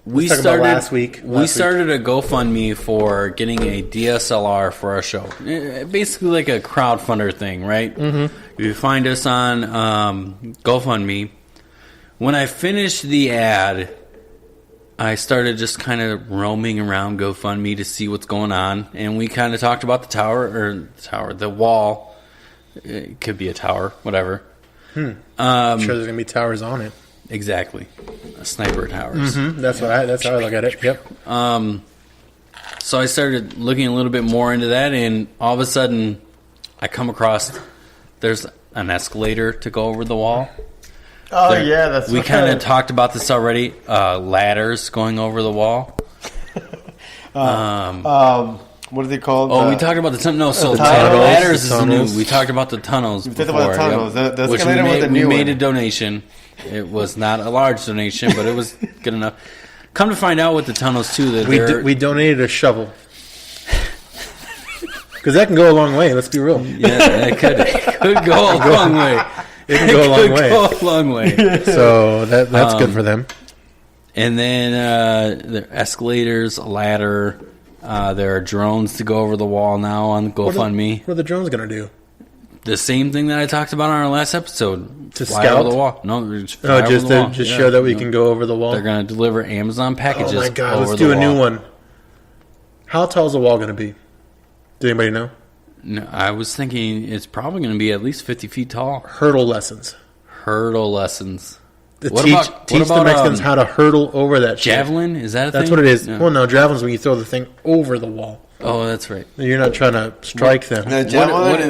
we Let's talk started about last week. We started a GoFundMe for getting a DSLR for our show. Basically, like a crowdfunder thing, right? Mm-hmm. You find us on GoFundMe. When I finished the ad, I started just kind of roaming around GoFundMe to see what's going on, and we kind of talked about the wall. It could be a tower, whatever. I'm sure there's gonna be towers on it. Exactly, sniper towers. Mm-hmm. That's how I look at it. Yep. So I started looking a little bit more into that, and all of a sudden, I come across there's an escalator to go over the wall. Oh yeah, that's we kind of talked about this already. Ladders going over the wall. what are they called? Oh, we talked about the tunnel. No, so tunnels. ladders is Tunnels. new. We talked about the tunnels. We talked about before, tunnels. yep. The Which escalator was the we new made one. a donation. It was not a large donation, but it was good enough. Come to find out with the tunnels too that We donated a shovel because that can go a long way. Let's be real. yeah, it could go a long way. It can go a long way. Go a long way. So that's good for them. And then the escalators, a ladder. There are drones to go over the wall now on GoFundMe. What are the drones going to do? The same thing that I talked about on our last episode. To fly scout? over the wall. No, just fly Oh, over just the wall. to Yeah. show that we No. can go over the wall. They're going to deliver Amazon packages. Oh my god, over let's the do a new wall. one. How tall is the wall going to be? Does anybody know? No, I was thinking it's probably going to be at least 50 feet tall. Hurdle lessons. Hurdle lessons. To What teach about- teach what the about, Mexicans how to hurdle over that shit. Javelin? Is that a That's thing? what it is. Yeah. Well, no, javelin's when you throw the thing over the wall. Oh, that's right. You're not trying to strike them. The javelin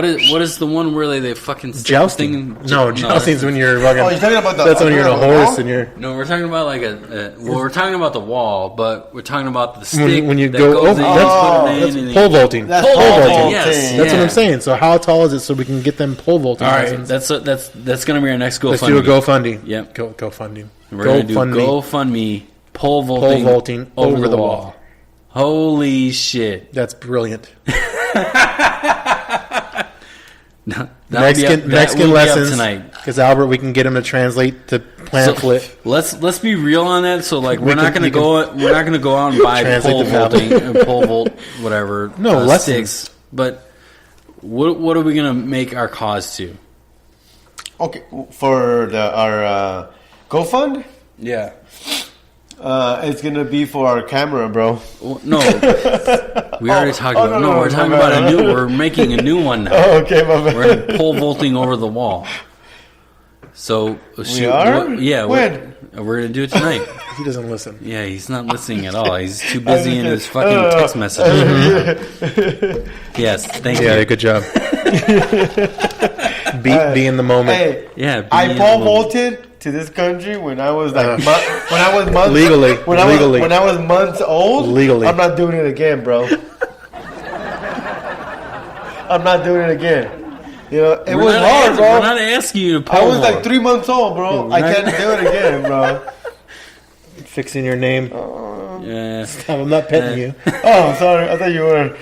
is What is the one where they fucking stick the Jousting. thing? No, jousting's when you're fucking. Oh, you're talking about the. That's when you're in a the wall? horse and you're. No, we're talking about like we're talking about the wall, but we're talking about the stick When you that go goes over, in, Oh, you put it in, that's and pole you- vaulting. That's Pole pole vaulting. vaulting. Yes, That's what yeah. I'm saying. So how tall is it so we can get them pole vaulting All right, lessons? that's going to be our next GoFundMe. Let's do a GoFundMe. Yep. GoFundMe. We're going to do GoFundMe pole vaulting, over the wall. Holy shit! That's brilliant. Mexican Mexican lessons tonight. Because Albert, we can get him to translate the pamphlet. Let's be real on that. So like we're not can- going to go out and buy Translate pole the vaulting, pole vault, whatever. No, lessons. sticks. But what are we going to make our cause to? Okay, for our GoFund, Yeah. it's gonna be for our camera, bro. Well, no, we already talked about. no, We're talking my about bad. We're making a new one now. Oh, okay, my bad. We're pole vaulting over the wall. So shoot, are? we're gonna do it tonight. He doesn't listen. Yeah, he's not listening at all. He's too busy in his fucking text message. Yes, thank Yeah, you. good job. Be in the moment. Hey, Yeah, be I in the pole moment. vaulted to this country when I was like when I was months Legally. when I was months old. Legally. I'm not doing it again, bro. I'm not doing it again. You know, it was hard, bro. We're not asking you to pole I was like vault. 3 months old, bro. I can't do it again, bro. Fixing your name. Yeah. I'm not petting you. Oh, sorry. I thought you were.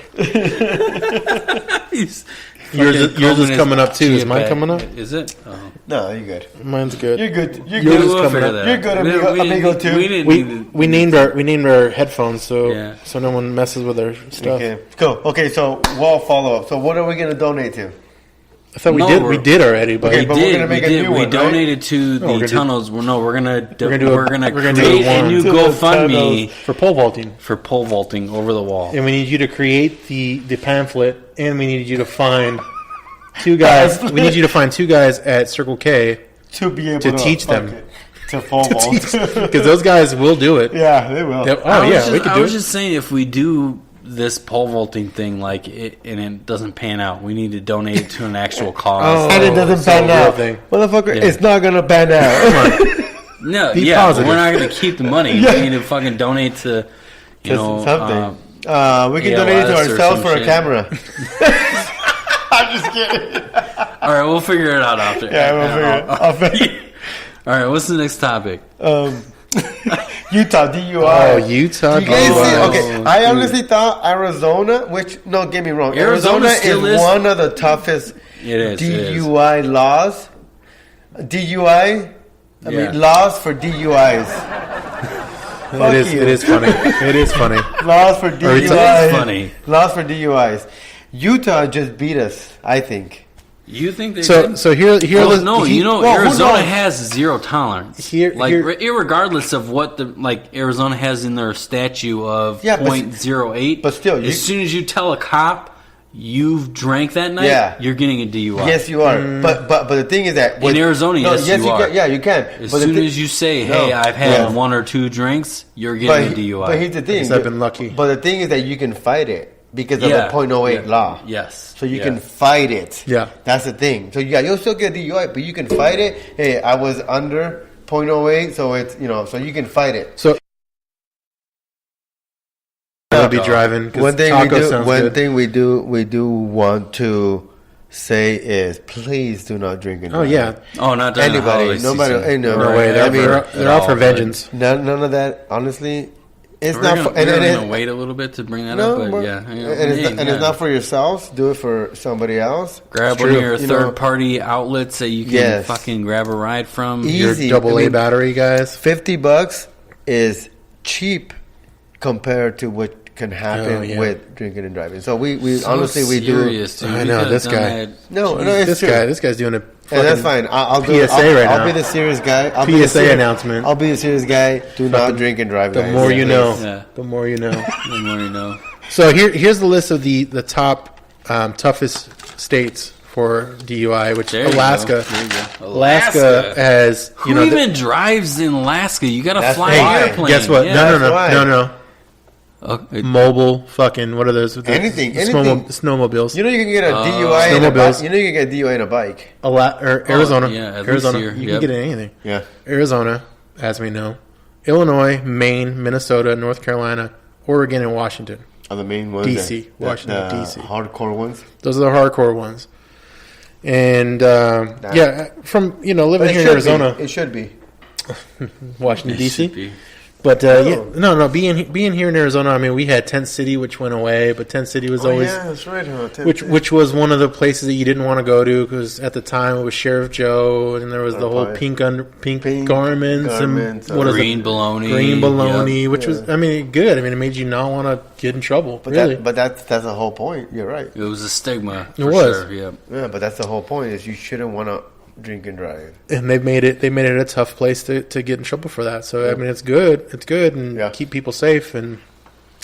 He's Yours fucking is combing coming his up too. Is Chia mine back. coming up? Is it? Oh. No, you're good. Mine's good. You're good. You're Yours good. is We'll coming figure up. that You're out. good, amigo too. We didn't need to- We named our headphones so Yeah. so no one messes with our stuff. Okay, cool. Okay, so wall follow up. So what are we gonna donate to? I thought No, we did already, but Okay, We but we're did. gonna make we a did. new We one, right? donated to we're the gonna do- tunnels. We're gonna do create a one. new To the GoFundMe for pole vaulting. for pole vaulting over the wall. And we need you to create the pamphlet, and we need you to find two guys. We need you to find two guys at Circle K To be able to teach them. Okay. to pole vault. Because those guys will do it. Yeah, they will. We could I do was it. just saying, if we do this pole vaulting thing, like and it doesn't pan out, we need to donate it to an actual cause. And it doesn't so pan real out. thing. Motherfucker, Yeah. it's not going to pan out. No, Be yeah, positive. we're not going to keep the money. Yeah. We need to fucking donate to, you know, something. We can donate it to ALS or ourselves some for a shit. camera. I'm just kidding. All right, we'll figure it out after. Yeah, we'll figure it. I'll figure All right, what's the next topic? Utah DUI. Oh, Utah. You guys see? DUI. Okay, I honestly thought Arizona, which don't get me wrong, Arizona Arizona still is is- one of the toughest It is. it is. DUI laws. DUI, I Yeah. mean laws for DUIs. Fuck It is. you. It is funny. It is funny. Laws for it's- DUIs. It is funny. Laws for DUIs. Utah just beat us, I think. You think they So did? so here Well, no, he- you know, well, who Arizona knows? has zero tolerance. Here- Irregardless of what the Arizona has in their statute of Yeah, but- .08. but still, you- as soon as you tell a cop you've drank that night, Yeah. you're getting a DUI. Yes, you are. But the thing is that In Arizona, yes, you are. can. Yeah, you can. As But the soon thi- as you say, "Hey, No. I've had Yeah. one or two drinks," you're but, getting a DUI. but here's the thing. Because I've been lucky. But the thing is that you can fight it because of Yeah. the .08 Yeah. law. Yes. So you Yeah. can fight it. Yeah. That's the thing. So yeah, you'll still get a DUI, but you can fight it. Hey, I was under .08, so it's so you can fight it. So I'll be driving. 'cause One thing taco we do. sounds One good. thing we do want to say is please do not drink and Oh drive. yeah. Oh, not during the Anybody, holiday no matter, season. hey, no, No way. I They're, mean, they're out for but- vengeance. none of that. Honestly, it's We're not. gonna, For, and we're it gonna is- wait a little bit to bring that No, up, but but- yeah, and it's not for yourselves. Do it for somebody else. Grab It's one of true. your You know- third-party outlets that you can Yes. fucking grab a ride from. Easy. Your double I A mean, battery guys. $50 is cheap compared to what can happen Oh, yeah. with drinking and driving. So we So honestly we do. serious, dude. I We know, could've this done guy. that. No, Jeez. no, it's true. This guy's doing a And that's fucking fine. I'll do it. PSA I'll, right I'll now. be the serious guy. I'll be PSA the serious, announcement. I'll be the serious guy. Do not drink and drive. The guys. more you know, Yeah. the more you know. The more you know. So here's the list of the top toughest states for DUI, which There you Alaska. go. There you go. Alaska has Who you know even drives in Alaska? You got to That's fly why. an airplane. guess what? Yeah. No, why. no. Okay. Mobile fucking what are those? Anything, Snowmobiles. You know you can get a DUI in a snowmobiles. bike. You know you can get a DUI in a bike. Arizona. yeah, at least Arizona. here, You yep. can get anything. Yeah. Arizona, as we know. Illinois, Maine, Minnesota, North Carolina, Oregon, and Washington. Are the main ones. DC, the Washington, DC. Hardcore ones. Those are the hardcore ones. And yeah, from living But here in Arizona, It should be. Washington It should DC. be. But no, being here in Arizona, I mean, we had Tent City, which went away, but Tent City was always that's right. Huh? which was one of the places that you didn't want to go to because at the time it was Sheriff Joe, and there was the whole Pie. pink Pink garments, garments, and what is Green it? bologna. Green bologna, Yep. which was, I mean, good. I mean, it made you not want to get in trouble. But really, that's the whole point. You're right. It was a stigma. It For was. Sure. Yep. Yeah, but that's the whole point. Is you shouldn't want to drink and drive. and they made it a tough place to get in trouble for that. So I mean, it's good, and Yeah. keep people safe. And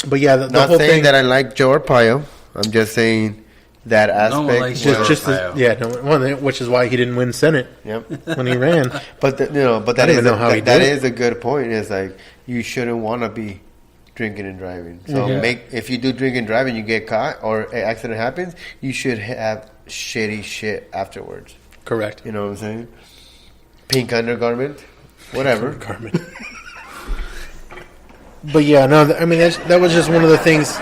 but yeah, the Not whole saying thing that I like Joe Arpaio. I'm just saying that No one aspect. likes just Joe just Arpaio. which is why he didn't win Senate Yep. when he ran. But but I that don't is even know how he that did it. is a good point. Is like you shouldn't want to be drinking and driving. So Yeah. if you do drink and driving, you get caught or an accident happens, you should have shitty shit afterwards. Correct. You know what I'm saying? Pink undergarment, whatever. Carmen. But yeah, no, I mean that was just one of the things.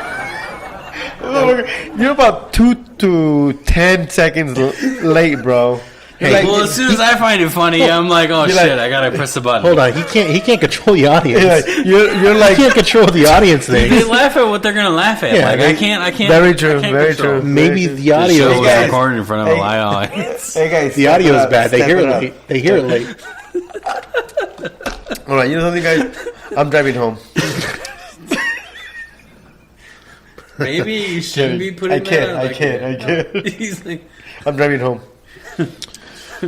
You're about 2 to 10 seconds late, bro. Hey, Like, Well, as soon as I find it funny, I'm like, oh You're shit, like- I gotta press the button. Hold on, he can't control the audience. you're He like can't control the audience They thing. laugh at what they're gonna laugh at. Yeah, like they- I can't. very true, I can't very control. true. Maybe the The audio show is was guys. bad. recorded in front of a Hey. live audience. hey guys, The step audio it is up, bad. They step hear it it up. late. They hear it late. All right, you know something, guys? I'm driving home. Maybe you shouldn't be putting I can't. that. I Like, can't. He's like, I'm driving home.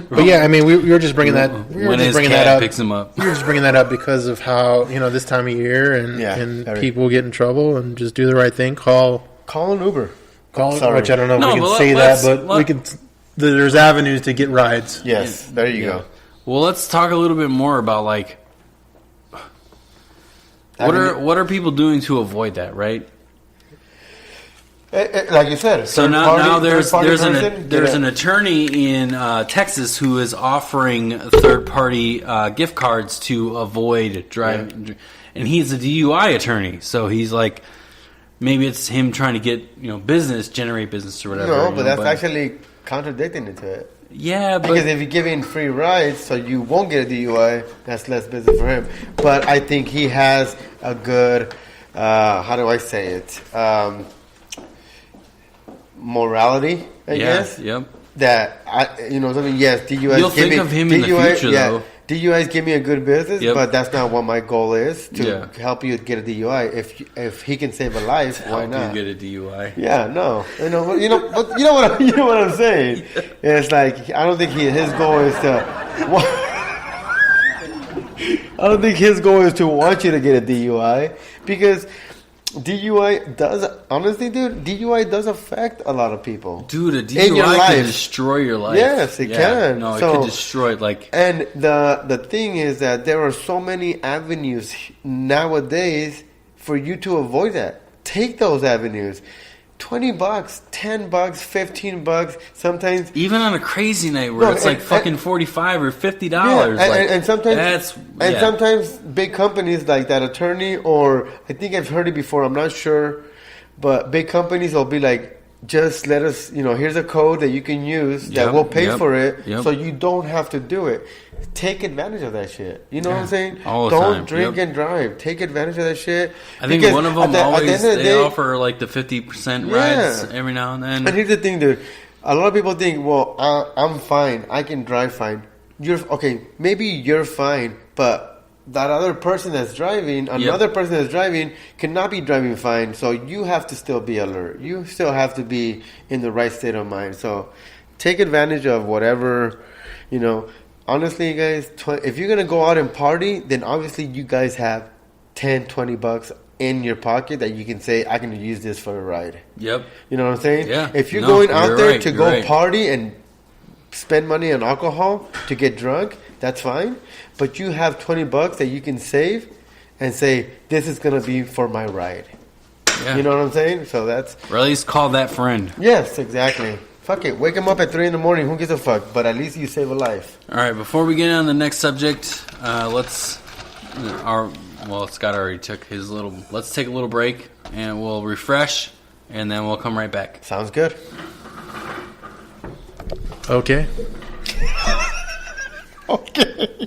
But yeah, I mean, we were just bringing that. We were when just his bringing cat that up. picks him up. We were just bringing that up because of how this time of year and Yeah, and very. people get in trouble and just do the right thing. Call Call an Uber. which I don't know if No, we can but say let's- that, but we can. There's avenues to get rides. Yes, there you Yeah. go. Well, let's talk a little bit more about like what are people doing to avoid that, right? Like you said. So now there's an attorney in Texas who is offering third-party gift cards to avoid driving, and he's a DUI attorney. So he's like, maybe it's him trying to get generate business or whatever. No, but that's actually contradicting it to it. Yeah, but Because if you're giving free rides, so you won't get a DUI, that's less business for him. But I think he has a good, how do I say it? Morality, I guess. Yep. That something. Yes, DUIs. You'll think of him in the future, though. DUIs give me a good business, Yep. but that's not what my goal is to help you get a DUI. If he can save a life, why not? You get a DUI. Yeah, no, but you know what I'm saying. It's like I don't think his goal is to. I don't think his goal is to want you to get a DUI because DUI does affect a lot of people. Dude, a In your DUI life. can destroy your life. Yes, it can. No, it So- could destroy it. Like, And the thing is that there are so many avenues nowadays for you to avoid that. Take those avenues. $20, $10, $15. Sometimes even on a crazy night where No, it's like and- fucking $45 or $50, and sometimes that's sometimes big companies like that attorney, or I think I've heard it before, I'm not sure, but big companies will be like, just let us, here's a code that you can use that Yep, we'll pay yep, for it, yep. so you don't have to do it. Take advantage of that shit. You know what I'm saying? all the Don't time, drink yep. and drive. Take advantage of that shit. I think Because one of at them the always end of the they day- offer like the 50% rides every now and then. And here's the thing, dude. A lot of people think, well, I'm fine. I can drive fine. Maybe you're fine, but that other person that's driving, another person that's driving, cannot be driving fine. So you have to still be alert. You still have to be in the right state of mind. So take advantage of whatever, Honestly, guys, if you're going to go out and party, then obviously you guys have $10, $20 in your pocket that you can say, I can use this for a ride. Yep. You know what I'm saying? Yeah. If you're going out you're there right, to you're go right. party and spend money on alcohol to get drunk, that's fine. But you have $20 that you can save and say, this is going to be for my ride. Yeah. You know what I'm saying? So that's... Or at least call that friend. Yes, exactly. Fuck it. Wake him up at 3 in the morning. Who gives a fuck? But at least you save a life. All right, before we get on the next subject, Scott already took his little... Let's take a little break, and we'll refresh, and then we'll come right back. Sounds good. Okay. Okay.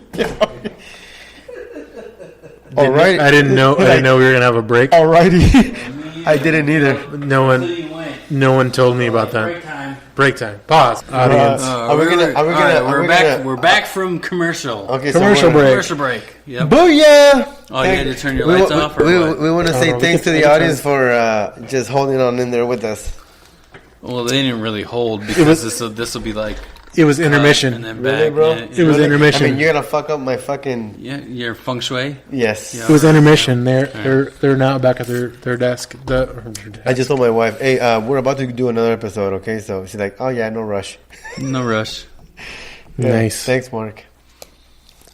All right. I didn't know we were gonna have a break. Alrighty. I didn't either. No one told me about that. time. Break time. Pause. Audience. We're back from commercial. Okay, Commercial break. Commercial break. Yep. Booyah! Oh, you had to turn your lights off, or what? We want to say no, we thanks to can- the audience for just holding on in there with us. Well, they didn't really hold because this will be like It was intermission. and then Really, back. bro? It was intermission. I mean, you're gonna fuck up my fucking your feng shui. yes. Yeah. It was intermission. They're now back at their desk. I just told my wife, hey, we're about to do another episode, okay? So she's like, oh yeah, no rush. No rush. Yeah, Nice. Thanks, Mark.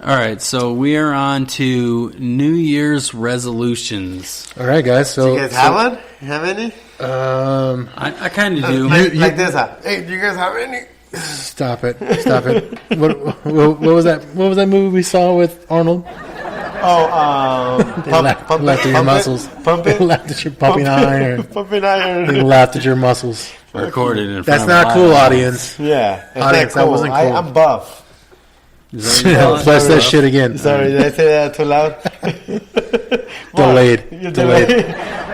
All right, so we are on to New Year's resolutions. All right, guys. So You guys have one? Have any? I kind of do. Like this, huh? Hey, do you guys have any? Stop it. What was that? What was that movie we saw with Arnold? Oh, Laughed at your muscles. Pump it. Laughed at your pumping iron. Pumping iron. He laughed at your muscles. Recorded in front That's of not a cool, live audience. Yeah. That's Audience, not that cool. wasn't cool. I'm buff. Is that what you call it? Press that shit again. Sorry, did I say that too loud? Delayed. You're Delayed.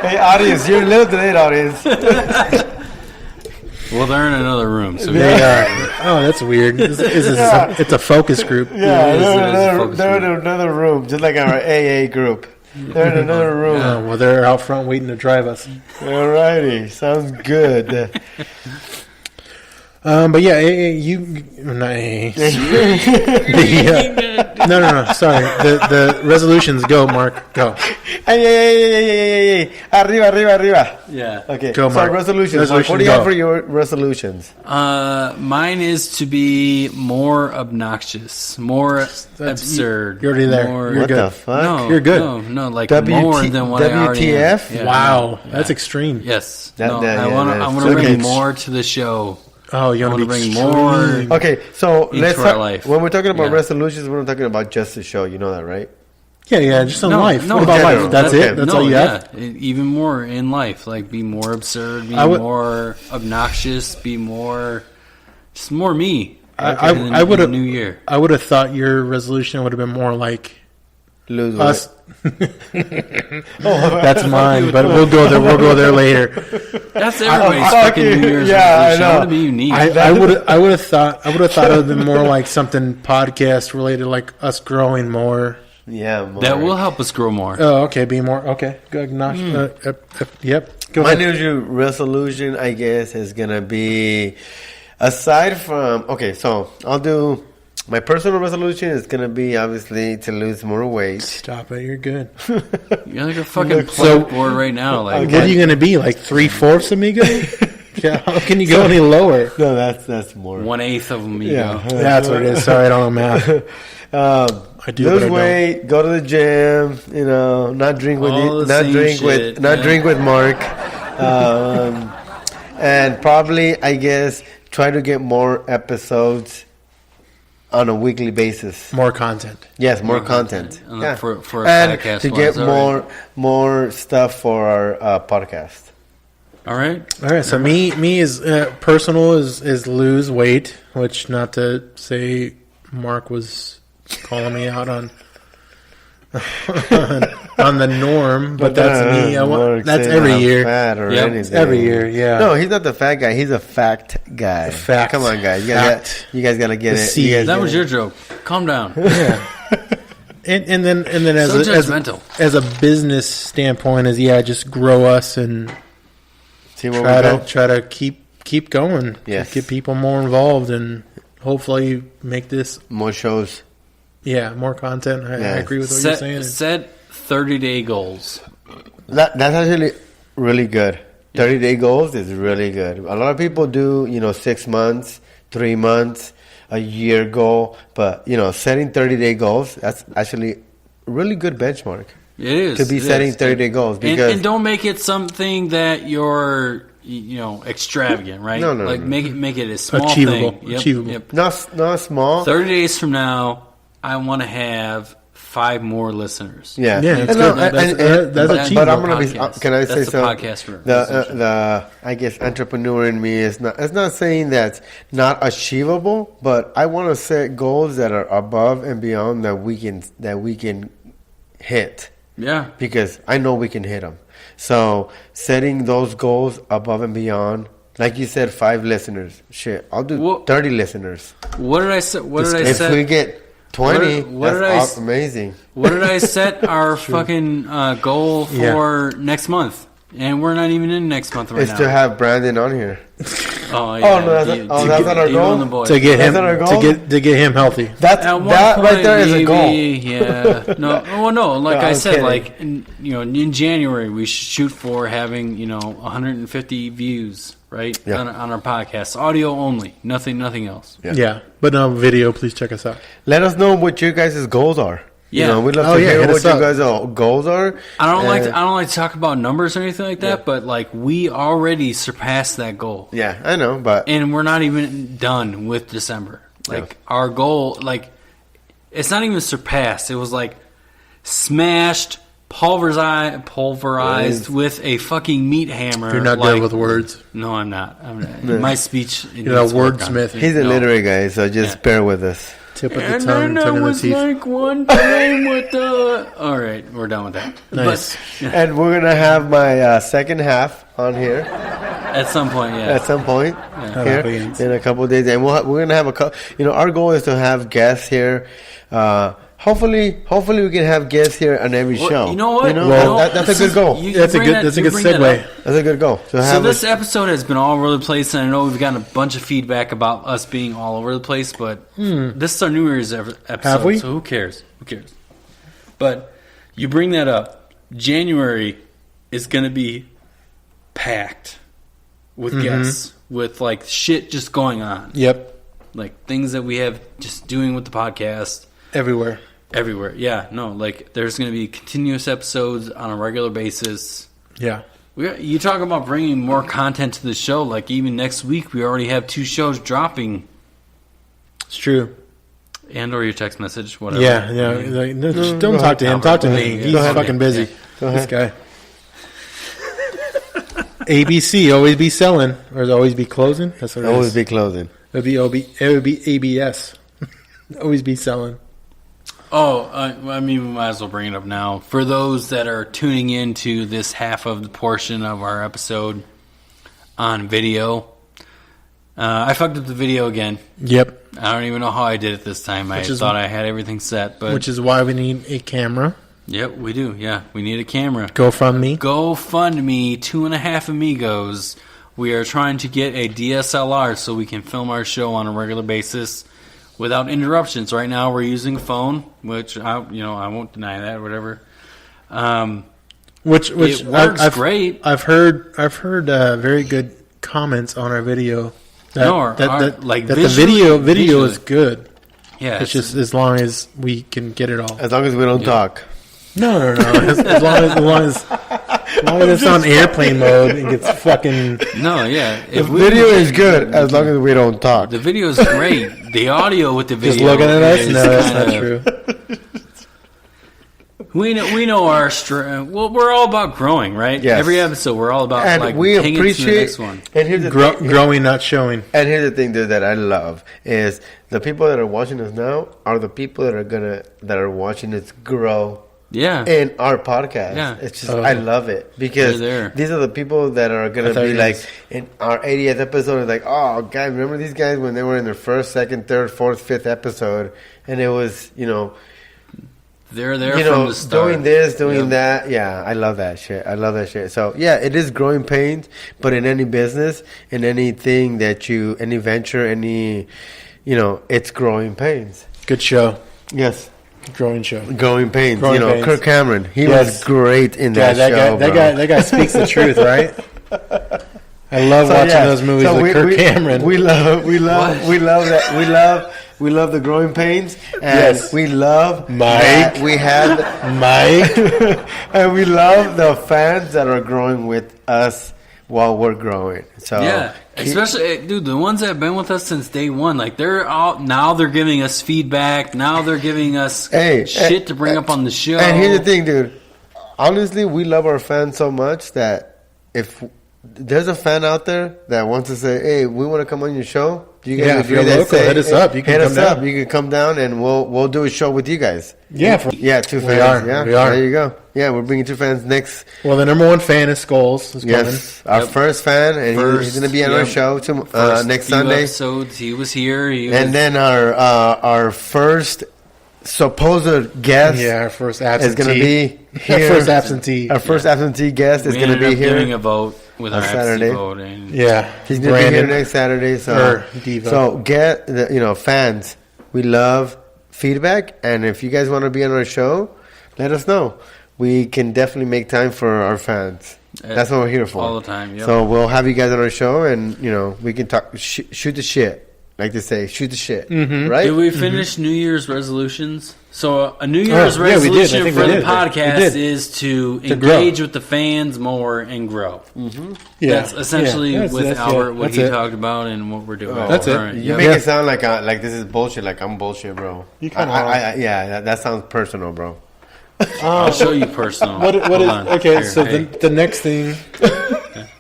Hey, audience, you're a little delayed, audience. Well, they're in another room, so They are. Oh, that's weird. It's a focus group. Yeah, It is a they're focus in group. another room, just like our AA group. They're in another room. Oh, well, they're out front waiting to drive us. Alrighty, sounds good. But yeah, you not no. Sorry, the resolutions. Go, Mark. Go. Hey. Arriba. Yeah. Okay. Go, Mark. So resolutions. Resolution, What do you have go. for your resolutions? Mine is to be more obnoxious, more absurd. You're already there. More, You're What good. the fuck? No, You're good. No, like more than what I already am. WTF? Yeah, Wow, no, that's yeah. extreme. Yes. That- No, that- I yeah, want that's- to bring okay. more to the show. Oh, you I want to want to be bring more. extreme. Okay, so Into let's our talk, life. when we're talking about Yeah. resolutions, we're not talking about just the show. You know that, right? Yeah, just on No, life. no, What about general. life? That's Okay. it. That's no, all you yeah, have. even more in life, like be more absurd, be I would- more obnoxious, be more, just more me. I in the would have. new year. I would have thought your resolution would have been more like Lose us. weight. That's mine, but we'll go there. We'll go there later. That's everybody's fuck fucking you. New Year's Yeah, I resolution. I know. want to be unique. I would have thought it would have been more like something podcast related, like us growing more. Yeah, more. that will help us grow more. Oh, okay, be more okay. Good, yep. Go My ahead. New Year's resolution, I guess, is gonna be aside from so I'll do my personal resolution is gonna be obviously to lose more weight. Stop it. You're good. You're like a fucking So- board right now. Like, What are you gonna be? Like 3/4 amigo? Yeah. How can you go any lower? No, that's more. 1/8 of them, you Yeah. know. That's what it is. Sorry, I don't know math. I do, but I lose don't. weight, go to the gym. You know, not drink with All the not same drink shit, with not yeah. drink with Mark, and probably I guess try to get more episodes on a weekly basis. More content. Yes, more content. For a and podcast to get wise, all more stuff for our podcast. All right. All right. So me is personal is lose weight, which not to say Mark was calling me out on on the norm, but that's me. Mark That's saying every I'm year. fat or Yep. anything. Every year, yeah. No, he's not the fat guy. He's a fact guy. Fact. Come on, guys. Fact. You guys gotta get The it. C. You guys That gotta- was your joke. Calm down. Yeah. And then as So a, judgmental. as a business standpoint is just grow us and See what we got? try to keep going. Yes. Get people more involved and hopefully make this More shows. more content. I Yeah. agree with what you're saying. Set 30-day goals. That's actually really good. 30-day goals is really good. A lot of people do, 6 months, 3 months, a year goal, but setting 30-day goals, that's actually a really good benchmark It is to be it setting is. 30-day goals And, because and don't make it something that you're extravagant, right? No, like no. make it a small Achievable. thing. Yep, Achievable. Yep. not small. 30 days from now, I want to have 5 more listeners. Yeah, Yeah, that's And good. and- That's but achievable. I'm gonna be. Podcast. Can I That's say the something? podcast for The I guess entrepreneur in me is not. It's not saying that's not achievable, but I want to set goals that are above and beyond that we can hit Yeah. because I know we can hit them. So setting those goals above and beyond. Like you said, 5 listeners. Shit, I'll do Well- 30 listeners. What did I say? What did I If set? we get 20, what did that's I- amazing. What did I set our fucking goal for next month? And we're not even in next month right It's now. to have Brandon on here. Oh, no, that's not our you goal? and the boys. to get him That's not our goal? to get him healthy. That's At one that point, right there is a goal. maybe, Yeah. No. Well, no. Like No, I I'm said, kidding. like in January, we should shoot for having 150 views, right? Yeah. On our podcast, audio only, nothing else. Yeah. Yeah, but no video. Please check us out. Let us know what your guys' goals are. Yeah. We'd love Oh, to yeah, hear hit what us your up. guys' goals are. I don't like And- to talk about numbers or anything like that, but like we already surpassed that goal. Yeah, I know, but And we're not even done with December. Like our goal, like it's not even surpassed. It was like smashed, pulverized with a fucking meat hammer. You're not like, good with words. No, I'm not. My speech. You're a wordsmith. he's a literary guy, so just Yeah. bear with us. Tip of the And tongue, then I tongue in the was teeth. like one time with the. All right, we're done with that. Nice. But And we're gonna have my second half on here at some point, yeah. at some point That here happens. in a couple of days, and we're gonna have our goal is to have guests here hopefully we can have guests here on every show. You know what? That's a good goal. That's a good segue. That's a good goal. So this episode has been all over the place, and I know we've gotten a bunch of feedback about us being all over the place, but this is our New Year's episode, Have we? so who cares? But you bring that up. January is going to be packed with guests, with like shit just going on. Yep. Like things that we have just doing with the podcast. Everywhere. Yeah, no, like there's going to be continuous episodes on a regular basis. Yeah. You talk about bringing more content to the show. Like even next week, we already have 2 shows dropping. It's true. And or your text message, whatever. Yeah. Like, don't talk to him. Talk to me. He's fucking busy. Go This guy. ABC, always be selling. Or always be closing? That's what it Always is. be closing. It would be ABS. Always be selling. Oh, I mean, we might as well bring it up now. For those that are tuning in to this half of the portion of our episode on video, I fucked up the video again. Yep. I don't even know how I did it this time. I thought I had everything set, but Which is why we need a camera. Yep, we do. Yeah, we need a camera. GoFundMe. GoFundMe, 2.5 Amigos. We are trying to get a DSLR so we can film our show on a regular basis without interruptions. Right now, we're using a phone, which I won't deny that. Whatever. Which It works great. I've heard very good comments on our video. The video is good. Yeah, It's just as long as we can get it all. As long as we don't talk. No. As long as it's on airplane mode and gets fucking. no, yeah. The video is good as long as we don't talk. The video is great. The audio with the video. Just looking at us? is No, that's not kinda- true. We know our strength. Well, we're all about growing, right? Yes. Every episode, we're all about And like we taking it to the appreciate. next one. And here's the thing. Growing, not showing. And here's the thing, dude, that I love is the people that are watching us now are the people that are watching us grow Yeah. in our podcast. Yeah. It's just I love it because They're there. these are the people that are gonna thought be it like was- in our 80th episode. It's like, oh, guys, remember these guys when they were in their first, second, third, fourth, fifth episode, and it was They're there from the start. doing this, doing Yep. that. Yeah, I love that shit. So yeah, it is growing pains, but in any business, in anything any venture, it's growing pains. Good show. Yes, Growing show. growing pains. Growing pains. Kirk Cameron, he Yes. was great in Yeah, that show. that guy speaks the truth, right? I love watching those movies with Kirk Cameron. We love that. We love the growing pains, and Yes. we love Mike. that we have Mike. and we love the fans that are growing with us while we're growing. So Yeah, especially, dude, the ones that have been with us since day one. Like, they're out now. They're giving us feedback. Now they're giving us shit to bring up on the show. And here's the thing, dude. Honestly, we love our fans so much that if there's a fan out there that wants to say, "Hey, we want to come on your show," you guys, if you're local, hit us up. You can hit come us down. up. You can come down, and we'll do a show with you guys. Yeah, 2 We fans. are. We are. There you go. Yeah, we're bringing 2 fans next. Well, the number one fan is Skulls. Is Yes, our Yep. first fan, and he's going to be on our show First next few Sunday. episodes, he was here. And then our first supposed guest Yeah, our first absentee. is going to be Our here. first absentee. Our first absentee guest is we going to ended be up here. giving a vote with on our Saturday. absentee vote. And Yeah, He's going to be here next Saturday. So Diva. get fans. We love feedback, and if you guys want to be on our show, let us know. We can definitely make time for our fans. That's what we're here for. all the time. Yep. So we'll have you guys on our show, and we can talk, shoot the shit, like they say, shoot the shit, right? Did we finish New Year's resolutions? So a New Year's yeah, we did. I resolution think for we the did. We podcast did. is to grow. engage with the fans more and grow. Yeah. That's essentially Yeah, with that's- Albert what that's he it. talked about and what we're doing. That's it. Alright, You yep. make Yeah. it sound like this is bullshit. Like I'm bullshit, bro. You kinda are. Yeah, that sounds personal, bro. I'll show you personal. What Hold is on. okay? Here, So hey, the next thing,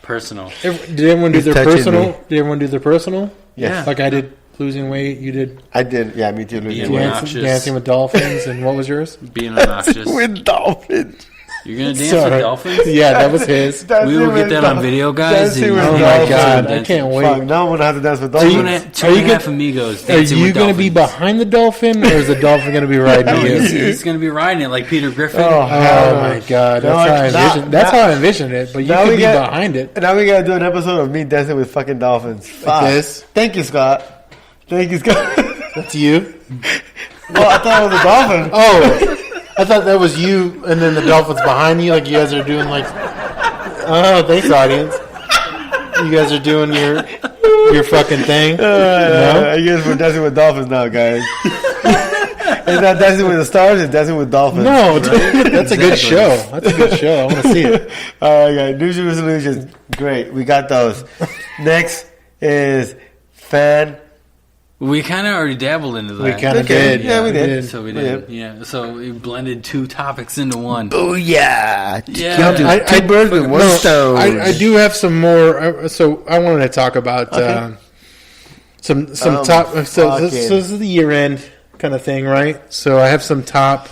personal. did everyone do He's their touching personal? me. Did everyone do their personal? Yes. Like I did losing weight. You did I did. Yeah, me too. Yeah, Losing we're weight. not- dancing with dolphins, and what was yours? Being obnoxious. With dolphins. You're gonna dance with dolphins? Yeah, that was his. We will get that on video, guys. Dancing with Oh my dolphins. god, I can't wait. Fuck, now I'm gonna have to dance with Two dolphins. and a half amigos. Are dancing you with going to be dolphins. behind the dolphin, or is the dolphin going to be riding No, you? he's going to be riding it like Peter Griffin. Oh, Oh my god, that's how I envisioned it. But you now could we be get- behind it. Now we gotta do an episode of me dancing with fucking dolphins. Fuck. this? Thank you, Scott. Thank you, Scott. That's you. Well, I thought it was a dolphin. Oh, I thought that was you, and then the dolphin's behind you, like you guys are doing like. Oh, thanks, audience. You guys are doing your fucking thing. No? I guess we're dancing with dolphins now, guys. It's not dancing with the stars; it's dancing with dolphins. No, dude, that's a good Exactly. show. That's a good show. I want to see it. All right, guys. New Year's resolutions. Great, we got those. Next is fan. We kind of already dabbled into that. We kind of Okay. did. Yeah, we did. So we We did. Yeah. So we blended two topics into one. Oh yeah, Yeah. two birds with one stone. I do have some more. So I wanted to talk about some top. So this is the year end kind of thing, right? So I have some top.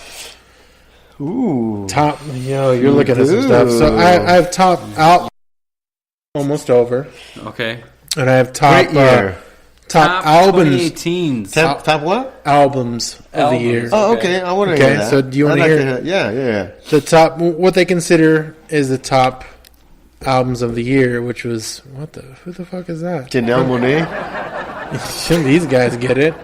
Ooh, You're looking at some stuff. So I have top out almost over, okay. and I have top Great year. top albums 2018s. Top what? albums of the year. Oh, okay. I want to Okay, hear that. so do you wanna I'd like hear- to Yeah. The top, what they consider is the top albums of the year, which was who the fuck is that? Janelle Monáe. Shouldn't these guys get it?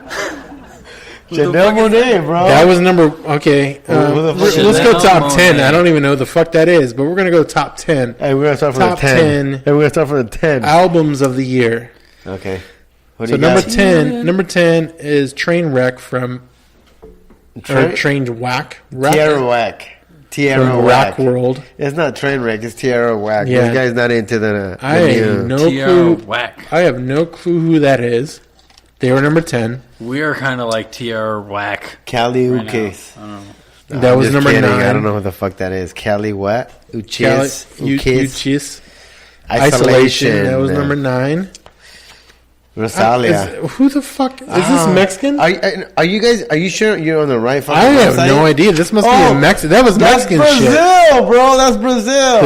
Janelle Monáe, bro. That was number okay. Who the fuck Let's is go Janelle top 10. Monáe? I don't even know who the fuck that is, but we're gonna go top 10 Hey, we're gonna start from Top the 10. 10. Hey, we're gonna start from the 10. albums of the year. Okay. What do So you number got? 10, number 10 is Trainwreck from Train Whack. Tierra Whack. Tierra From Whack. Whack World. It's not Trainwreck. It's Tierra Whack. Yeah. This guy's not into the I have new. no Tiara clue. Whack. I have no clue who that is. They were number 10. We are kind of like Tiara Whack. Cali right now. Ukes. I don't know. That I'm was just number kidding. 9. I don't know who the fuck that is. Cali what? Uchis. Uchis. Isolation. That was number 9. Rosalia. Who the fuck is this Mexican? Are you guys? Are you sure you're on the right fucking I have website? no idea. This must be Oh, a Mexican. That was That's Mexican Brazil, shit. bro. That's Brazil.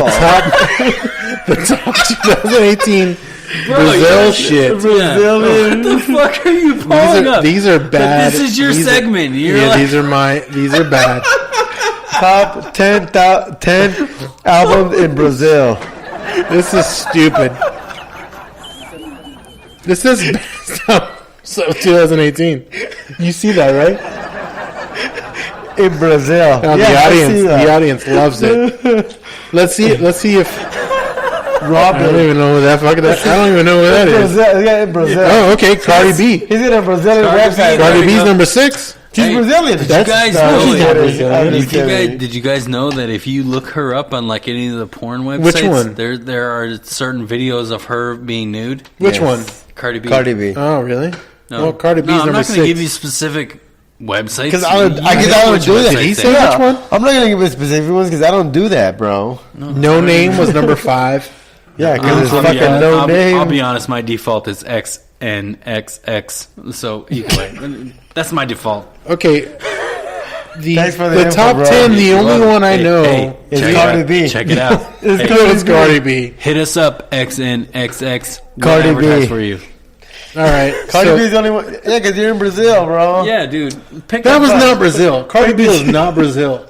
The top 2018 Brazil shit. Brazilian. What the fuck are you pulling up? These are bad. This is your These are- segment. You're yeah, like, these are bad. Top 10 albums in Brazil. This is stupid. This is best of 2018. You see that, right? In Brazil. Now, Yeah, I see the that. audience loves it. Let's see if I Robin. don't even know who that fuck that. I don't even know who that is. Brazil. Yeah, in Brazil. Oh, okay, Cardi B. He's in a Brazilian Cardi B. website. Cardi you B's go. number 6. She's Hey, Brazilian. Did you guys know I'm it? just kidding. I'm just kidding. Did you guys know that if you look her up on like any of the porn websites, Which one? there are certain videos of her being nude? Which Yes. one? Cardi B. Cardi B. Oh, really? No. Well, Cardi B's no, I'm number not going to give you 6. specific websites. Because I don't You do know which that. websites Did he they say are. which one? I'm not gonna give you specific ones because I don't do that, bro. No Name was number 5. Yeah, because it's I'll fucking be honest- no I'll name. be honest, my default is XNXX. So either way, that's my default. Okay. Thanks for the The info, top bro. 10, the only one I know It's check Cardi it, B. Check it out. It's Hey, Cardi is Cardi B. hit us up, XNXX. We'll Cardi B. advertise for you. All right. Cardi so- B's the only one. Yeah, because you're in Brazil, bro. Yeah, dude. Pick that up was that. not Brazil. Cardi B was not Brazil.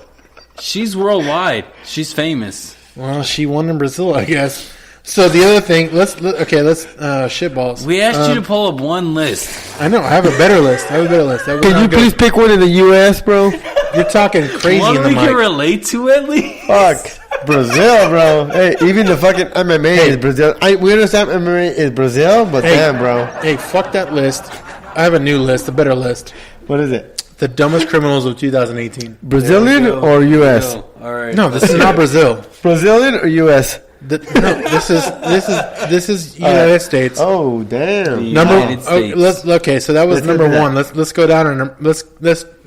She's worldwide. She's famous. Well, she won in Brazil, I guess. So the other thing, let's shitballs. We asked you to pull up one list. I know. I have a better list. That was Can not you good. please pick one in the U.S., bro? You're talking crazy One in the we can mic. relate to at least. Fuck. Brazil, bro. Hey, even the fucking MMA is Brazil. We understand MMA is Brazil, but Hey. damn, bro. Hey, fuck that list. I have a new list, a better list. What is it? The dumbest criminals of 2018. Brazilian or U.S.? All right. No, this is not Brazil. Brazilian or U.S.? This is United States. Oh, damn. Number United States. okay, so that was Let's number look at 1. Let's go down and let's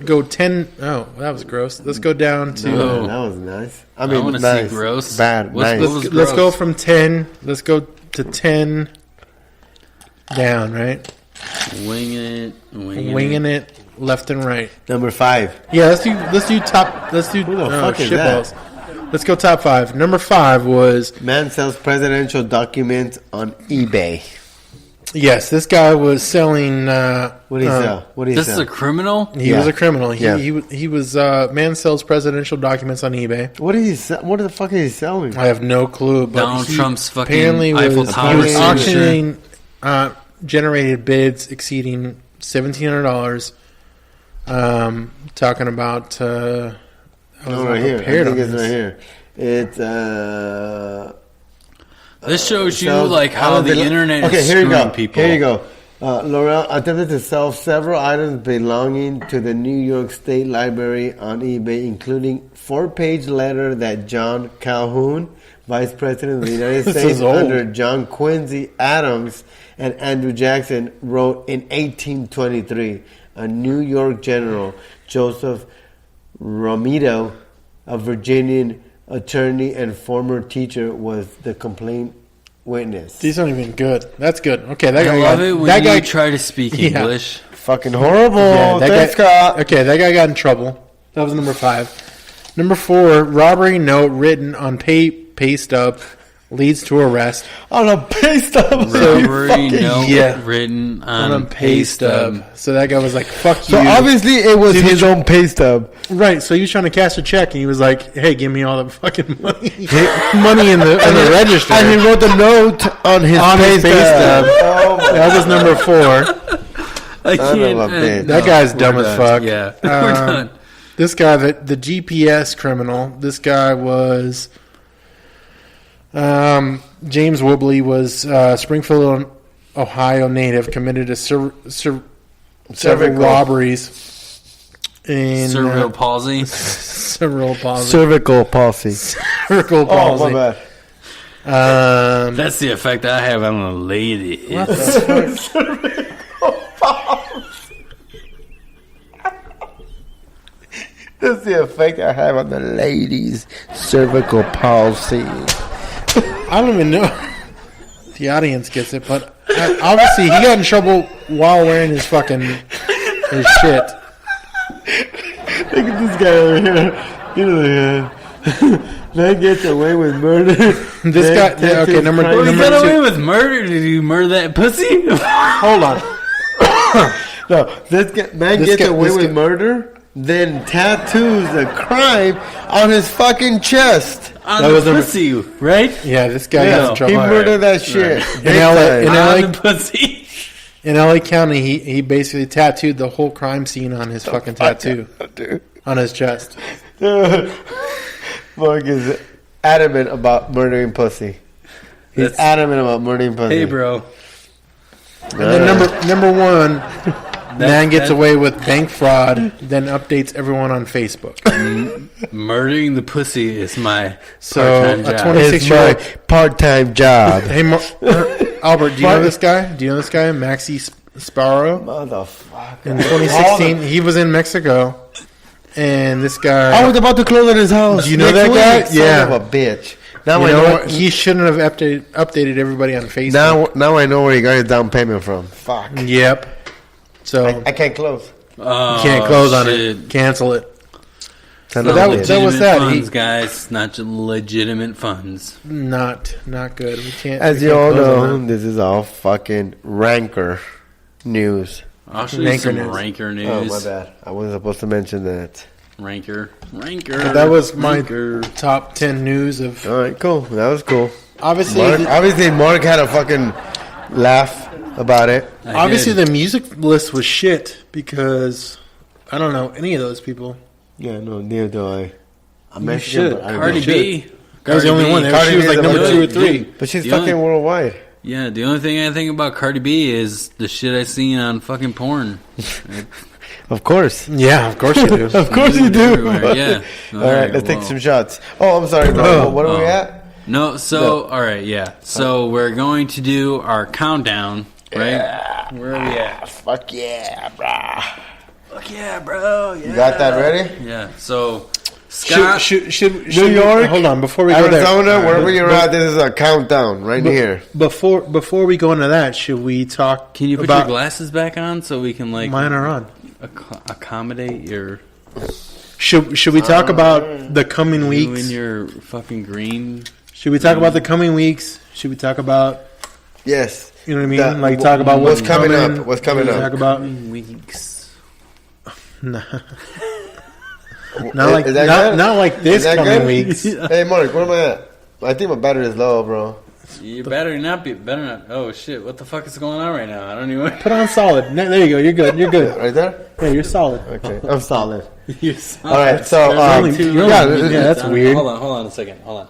go 10. Oh, that was gross. Let's go down to Oh, that was nice. I mean, wanna see nice. gross. Bad. What's- nice. what was let's go gross? from 10. Let's go to 10 down, right? Winging it left and right. Number 5. Yeah, let's do top. Let's do the fuck is shitballs. Let's go top 5. Number 5 was Man sells presidential documents on eBay. yes. This guy was selling. What did he sell? What did he This is sell? a criminal? He Yeah. was a criminal. Yeah. He was man sells presidential documents on eBay. What did he sell? What the fuck is he selling? I have no clue. But Donald he Trump's fucking apparently Eiffel was, Tower he was signature. auctioning generated bids exceeding $1,700. Talking about. I was No, not right here. I prepared think on it's this. right here. It's This shows you sells- like how the internet is here you screwing go. people. Here you go. L'Oreal attempted to sell several items belonging to the New York State Library on eBay, including 4-page letter that John Calhoun, Vice President of the United This States is old. under John Quincy Adams and Andrew Jackson, wrote in 1823. A New York general, Joseph Romito, a Virginian attorney and former teacher, was the complaint witness. These aren't even good. That's good. Okay, that I guy. love got, it when that you guy try to speak Yeah. English. Fucking horrible. Yeah, that Thanks, guy, Scott. Okay, that guy got in trouble. That was number 5. Number 4, robbery note written on pay stub leads to arrest. On a pay stub. Robbery note yeah. written On on a pay stub. So that guy was like, "Fuck So you." obviously it was See, his own pay stub. Right. So he was trying to cash a check, and he was like, "Hey, give me all the fucking money, money in the register." And he wrote the note on his On pay his pay stub. stub. Oh my That was number 4. I Son of a bitch. That guy's we're dumb as done. fuck. Yeah, we're done. This guy, the GPS criminal. This guy was. James Wobley was Springfield, Ohio native, committed to several Cervical. robberies in Cerebral palsy. cerebral palsy. Cervical palsy. Cervical Oh, palsy. my bad. That's the effect I have on a lady. What the fuck? That's the effect I have on the ladies. Cervical palsy. I don't even know. The audience gets it, but obviously he got in trouble while wearing his fucking his shit. Look at this guy over here. Get over here. Man gets away with murder. This guy, yeah, okay, number Well, he number got away 2. with murder. Did you murder that pussy? Hold on. No, this guy, man This gets guy- away this with guy- murder, then tattoos the crime on his fucking chest. On That the was number- pussy, right? Yeah, this guy Yeah, got in trouble. he All murdered right. that shit. Right. Big In LA time. in On the pussy. In LA County, he basically tattooed the whole crime scene on his fucking tattoo Dude. on his chest. Mark is adamant about murdering pussy. He's That's- adamant about murdering pussy. Hey, bro. And then number 1, man gets away with bank fraud, then updates everyone on Facebook. Murdering the pussy is my So, part-time a job. 20 It's 26-year-old my part-time job. Hey, Albert, do you know this guy? Do you know this guy, Maxi Sparrow? Motherfucker. In 2016, he was in Mexico, and this guy. I was about to close on his house. Do you know next that guy? week. Yeah. Son of a bitch. Now You I know know. what? He shouldn't have updated everybody on Facebook. Now I know where he got his down payment from. Fuck. Yep. So I can't close. Oh, can't close on shit. it. Cancel it. Son So of that a was- bitch. that was Legitimate that. He- funds, guys. Not legitimate funds. Not good. We can't. As we you can't all close on know, that. this is all fucking ranker news. I'll show you Ranker some news. ranker Oh, news. my bad. I wasn't supposed to mention that. Ranker. So that was my Ranker. top 10 news of. All right, cool. That was cool. Obviously, Obviously, Mark had a fucking laugh about it. I obviously did. the music list was shit because I don't know any of those people. Yeah, no, neither do I. I You mentioned should. it, but I Cardi don't. B. That was the only one. Cardi She was B like is number the 2 or one. 3. But she's The fucking only- worldwide. Yeah, the only thing I think about Cardi B is the shit I seen on fucking porn. Of course. Yeah, of course you do. Of course you do. Everywhere, yeah. All right, let's take some shots. Oh, I'm sorry, bro. Oh. What are we Oh. at? No, so all right, yeah. So we're going to do our countdown, right? Where are we at? Fuck yeah, brah. Fuck yeah, bro. Yeah. You got that ready? Yeah. So Scott, Should New York, hold on before we go Arizona, there. wherever you're at, this is a countdown right here. Before we go into that, should we talk? can you put about your glasses back on so we can like Mine are on. accommodate your? Should we talk about the coming You weeks? in your fucking green. Should we talk about the coming weeks? Should we talk about Yes. you know what I mean? That- Like talk about what's coming up? What's coming Should we up? Talk about Weeks. not Is like that good? not like this Is that coming good? weeks. Hey, Mark, where am I at? I think my battery is low, bro. You better not be. Better not. Oh shit! What the fuck is going on right now? I don't even. Put on solid. There you go. You're good. You're good. Right there? Yeah, you're solid. Okay, I'm solid. You're All right, so There's only two yeah, minutes that's on it. weird. Hold on a second. Hold on.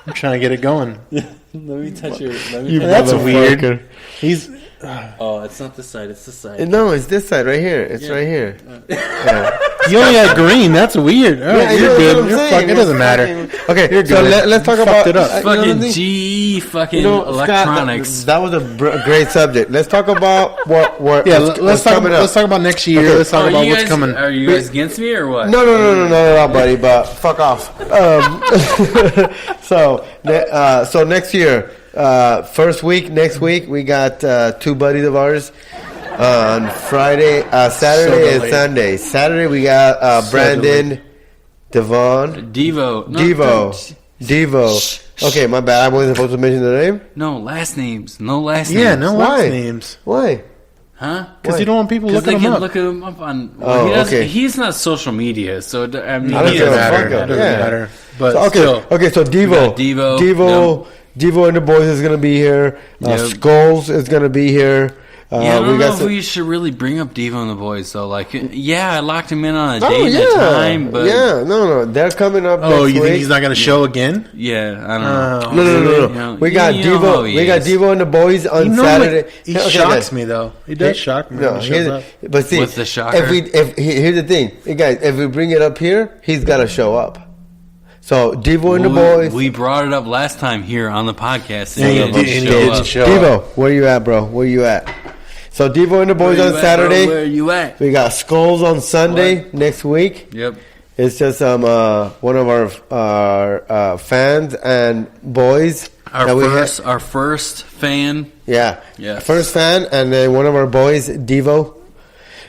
I'm trying to get it going. Let me touch your. Let me You touch That's your- weird. He's Oh, it's not this side. It's this side. No, it's this side right here. It's Yeah. right here. Yeah. you only got green. That's weird. All right, Yeah, you you're know good. what I'm You're saying. fucking. It doesn't It's matter. fucking- Okay, You're so good. let's talk You about fucked it up. you know Fucking the thing? G. Fucking You know, Scott, electronics. that was a great subject. Let's talk about what Yeah, what's let's talk. coming up. Let's talk about next year. Okay. Let's talk about you what's guys, coming. Are you guys against me or what? No, not at all, buddy. But fuck off. So next year, first week, next week, we got two buddies of ours on Friday, Saturday, and delayed. Sunday. Saturday we got Brandon, Devon, Devo. No, Devo. Okay, my bad. I wasn't supposed to mention the name. No last names. No last Yeah, names. no Why? last names. Why? Huh? Because Why? you don't want people Because they looking can them up. look him up on. Oh, he doesn't, okay. He's not social media, so I mean, I don't he give a doesn't fuck. matter. It doesn't Yeah. matter. But So, still, okay. So Devo, got Devo. Devo and the boys is gonna be here. Yep. Skulls is gonna be here. Yeah, I don't we know got if some- we should really bring up Devo and the boys though. Like, yeah, I locked him in on a Oh date yeah, and a time, but yeah, no, they're coming up. oh, next you think week. he's not going to show again? yeah, I don't know. Oh. No. You know, We got you know how Devo. he We got is. Devo and the boys on You know Saturday. what? He Okay, shocks then. me though. He does shock me. No, when he shows up. but see, What's the shocker? here's the thing, hey guys. If we bring it up here, he's got to show up. So Devo and the boys. We brought it up last time here on the podcast, Yeah, and he he didn't did- he show didn't up. show Devo, where you at, bro? Where you at? So Devo and the boys Where on you at, Saturday. bro? Where you at? We got Skulls on Sunday next week. Yep. It's just one of our fans and boys. that we had. Our first fan. Yeah. Yes. First fan, and then one of our boys, Devo,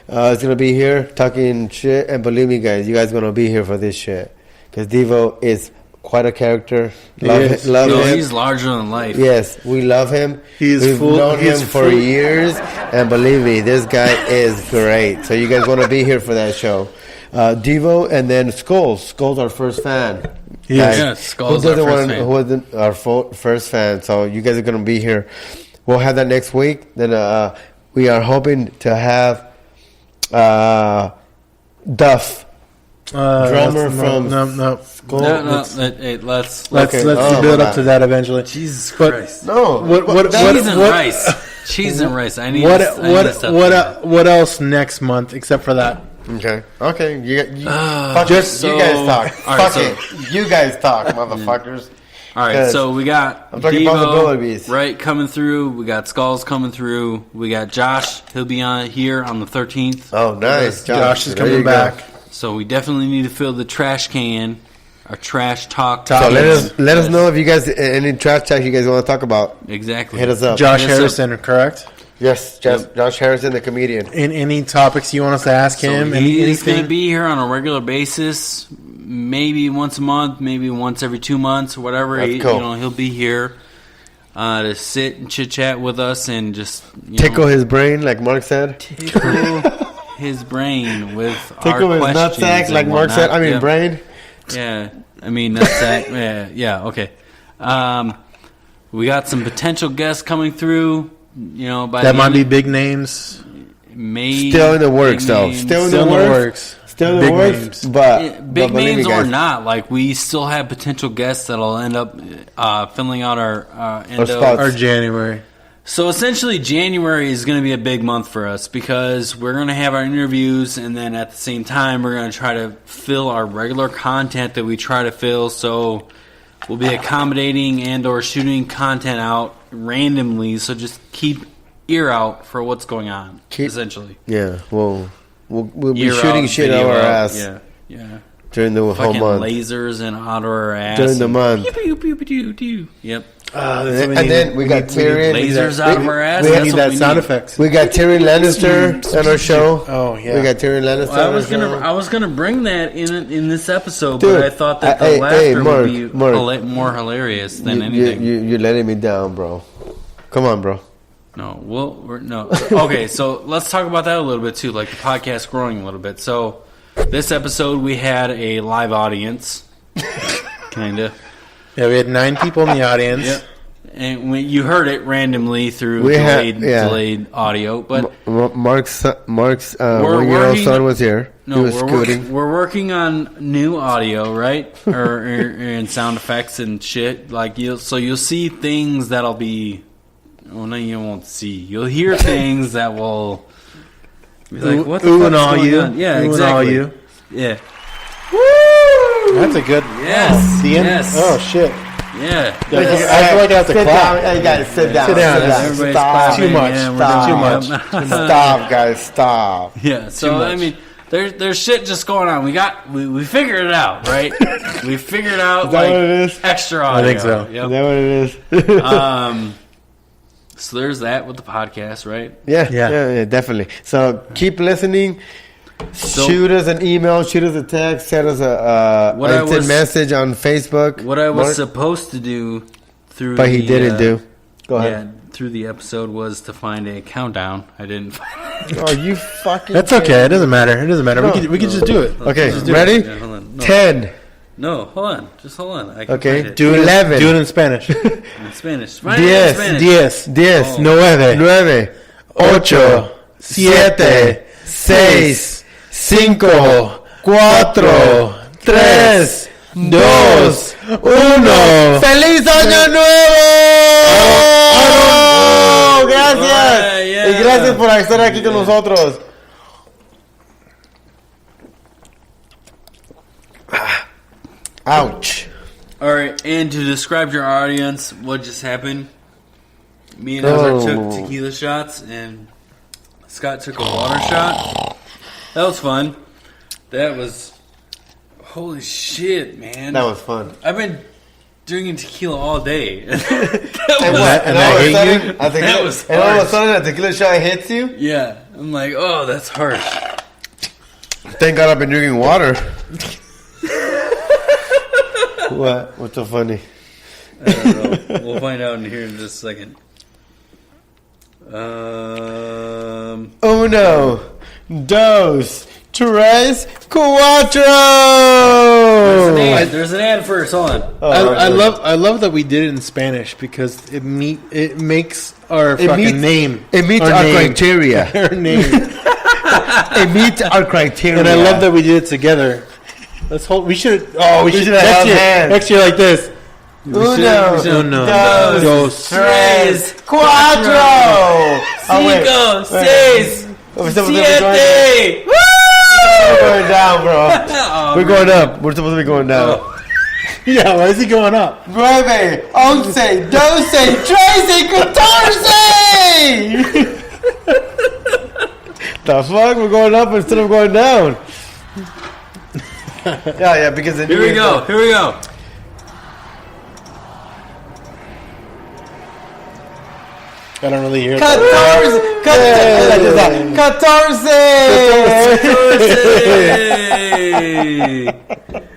is going to be here talking shit. And believe me, guys, you guys going to be here for this shit. Because Devo is quite a character. Love, is. love No, him. he's larger than life. Yes, we love him. He is We've full- known he is him for full- years. And believe me, this guy is great. So you guys want to be here for that show. Devo and then Skulls. Skulls our first fan. Yes. Guys, Yeah, Skulls who doesn't our first want- fan. Who wasn't our first fan? So you guys are going to be here. We'll have that next week. Then we are hoping to have Duff, drummer that's- from no. Skull. No, Let's- let's Let's Okay. let's Oh, build my up to bad. that eventually. Jesus But- Christ. No. What- Cheese and rice. Cheese and rice. I need What to, I need to stop doing what else next month except for that? Okay. Okay. Fuck Just it. You so- guys talk. all right, Fuck it. You guys talk, motherfuckers. All right, 'Cause so we got I'm talking Devo, possibilities. right, coming through. We got Skulls coming through. We got Josh. He'll be on here on the 13th. Oh, nice. Josh is There you coming go. back. So we definitely need to fill the trash can, our trash talk. So Yes. let us know if you guys any trash talk you guys want to talk about. Exactly. Hit us up. Josh Yes, sir. Harrison, correct? Yes, Josh Harrison, the comedian. In any topics you want us to ask So him? he's going to anything? be here on a regular basis, maybe once a month, maybe once every 2 months, or whatever. That's cool. You know, he'll be here to sit and chit chat with us and just Tickle his brain, like Mark said. tickle his brain with Tickle our his questions nutsack, and like Mark said. whatnot. I mean, Yep. brain. Yeah, I mean nutsack. yeah, okay. We got some potential guests coming through. You know, by That the might end be of- big names. Maybe Still in the works, big though. names. Still in Still the in the works. works. Still in the Big works, names. but Big believe me, names or guys, not, like we still have potential guests that'll end up filling out our end spots. Or January. So essentially, January is going to be a big month for us because we're going to have our interviews, and then at the same time, we're going to try to fill our regular content that we try to fill. So we'll be accommodating and/or shooting content out randomly. So just keep ear out for what's going on. Essentially, Yeah, we'll be Ear shooting out, shit out video our out. ass Yeah. during the whole Fucking month. lasers and out of our ass During the and month. pew, pew, pew, pew, pew, pew. Yep. And then we got Tyrion. Lasers out of our ass. We That's need what that we sound need. effects. We got Tyrion Lannister on our show. Oh, yeah. We got Tyrion Lannister. Well, on I was gonna bring that in this episode, Dude, but I thought that the hey, laughter Mark, would be Mark. more hilarious than You, anything. you're letting me down, bro. Come on, bro. No, no. Okay, so let's talk about that a little bit too, like the podcast growing a little bit. So this episode we had a live audience, kinda. Yeah, we had 9 people in the audience. Yep. And you heard it randomly through We had- delayed audio, but Mark's We're 1-year-old working- son was here. no, he was scooting. we're working on new audio, right? or and sound effects and shit. Like you'll see things that'll be. Well, no, you won't see. You'll hear things that will be like, "What the Ooh fuck and is all going you. on?" Yeah, Ooh and exactly. all you. Yeah. That's a good. Yes. The end. Yes. Oh, shit. Yeah. I feel like I have to Sit clap. down. Hey, guys, sit down. Sit down. Everybody's Stop. clapping. Too much. Yeah, we're Stop. doing Too much. Stop, guys. Stop. Yeah, so much. I mean, there's shit just going on. We figured it out, right? We figured out Is that like what it is? extra audio. I think so. Is Yep. that what it is? So there's that with the podcast, right? Yeah, definitely. So keep listening. So- shoot us an email, shoot us a text, send us a What I instant was- message on Facebook. What I was Mark, supposed to do through, but he the, didn't do. Go ahead. Yeah, through the episode was to find a countdown. I didn't. Find Oh, you fucking. That's okay. It doesn't matter. It doesn't matter. No. We could just do it. Okay, Just do ready? it. Yeah, hold on. No. 10. No, hold on. Just hold on. I can Okay, find it. Do it. 11. Do it in Spanish. In Spanish. Find it in 10, Spanish. 10, Oh. 9, 9, 8, 7, 6, 5, 4, 3, 2, 1. ¡Feliz Año Nuevo! Gracias. Alright, yeah. Y gracias por estar aquí con nosotros. Ouch. All right, and to describe your audience, what just happened? Me and Edward took tequila shots, and Scott took a water shot. That was fun. That was holy shit, man. That was fun. I've been drinking tequila all day. And that- and all that of a hate sudden, you? a tequila- That was and all of a harsh. sudden, a tequila shot hits you. Yeah, I'm like, oh, that's harsh. Thank God I've been drinking water. What? What's so funny? I don't know. We'll find out in here in just a second. Uno, dos, tres, cuatro. There's an ad first. Hold on. I love that we did it in Spanish because it makes our fucking meets- name. It meets our our name. criteria. Our name. It meets our criteria. And I love that we did it together. Let's hold. We should. We should have held hands. Next year like this. Uno, Uno, dos, dos, tres, cuatro. Oh, wait. Cinco, Wait. seis, We're supposed to be siete. We're going down, bro. Oh, We're going up. We're supposed to be going down. Yeah, why is he going up? 9, 11, 12, 13, 14. The fuck? We're going up instead of going down. Yeah, because the Here we go. Here we go. I don't really hear 14.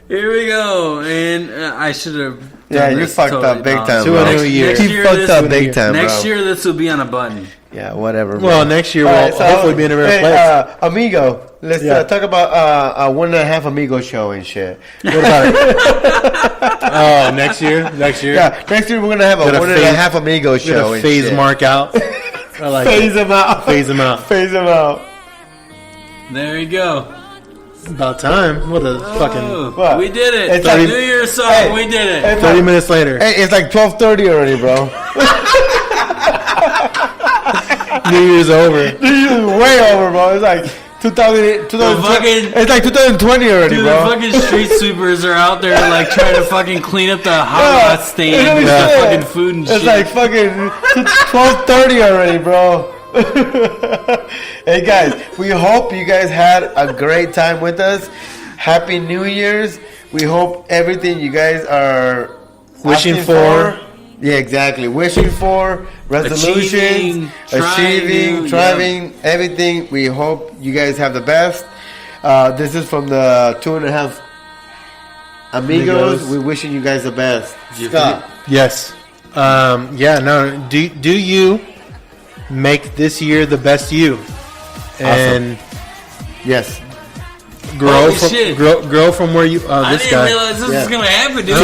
Here we go. And I should have. Yeah, you fucked up big time, To bro. a new year. Next You year, fucked this up will big be- time, Next bro. year, this will be on a button. Yeah, whatever. Bro. Well, next year All we'll right, so, hopefully be in a better hey, place. Amigo, let's Yeah. talk about a 1.5 Amigo show and shit. What about it? Oh, next year. Next year. Yeah, next year we're gonna have a Gotta 1.5 Amigo Get show a and phase shit. mark out. I like Phase it. them out. Phase them out. Phase them out. There you go. About time. What a fucking What? We did it. It's The like- New Year's song. Hey, we did it. Hey, 30 minutes later. Hey, it's like 12:30 already, bro. New Year's over. This is way over, bro. It's like 2020. fucking- It's like 2020 already, Dude, bro. the fucking street sweepers are out there like trying to fucking clean up the hot Yeah, rod stand it's with like the shit. fucking food and It's shit. like fucking 12:30 already, bro. Hey guys, we hope you guys had a great time with us. Happy New Year's. We hope everything you guys are Wishing asking for Yeah, exactly. Wishing for resolutions, Achieving, thriving, everything. We hope you guys have the best. This is from the 2.5 Amigos. We're wishing you guys the best. Scott. Yes. Do you make this year the best you? And Yes. grow Holy grow from where you. I This didn't guy. realize this was gonna happen, dude.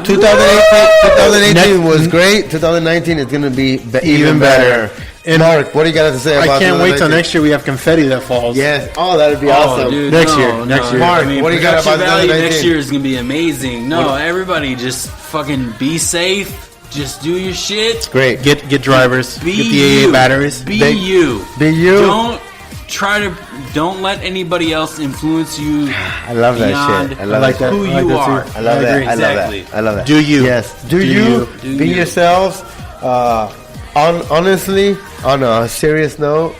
2018 was great. 2019 is going to be even better. And Mark, what do you got to say about I can't wait till 2019? next year we have confetti that falls. Yes. Oh, that'd be Oh, awesome. dude, Next year. Mark, what do you got Production about Valley 2019? next year is gonna be amazing. No, everybody just fucking be safe. Just do your shit. Great. Get drivers. Be get the you. AA batteries. Be Be- you. be you. Don't let anybody else influence you. I love that beyond shit. I love like that. who I like you that too. are. I love I that. agree. I love Exactly. that. I love that. Do you. Yes. Do Do you. you. Do Be you. yourselves. Honestly, on a serious note,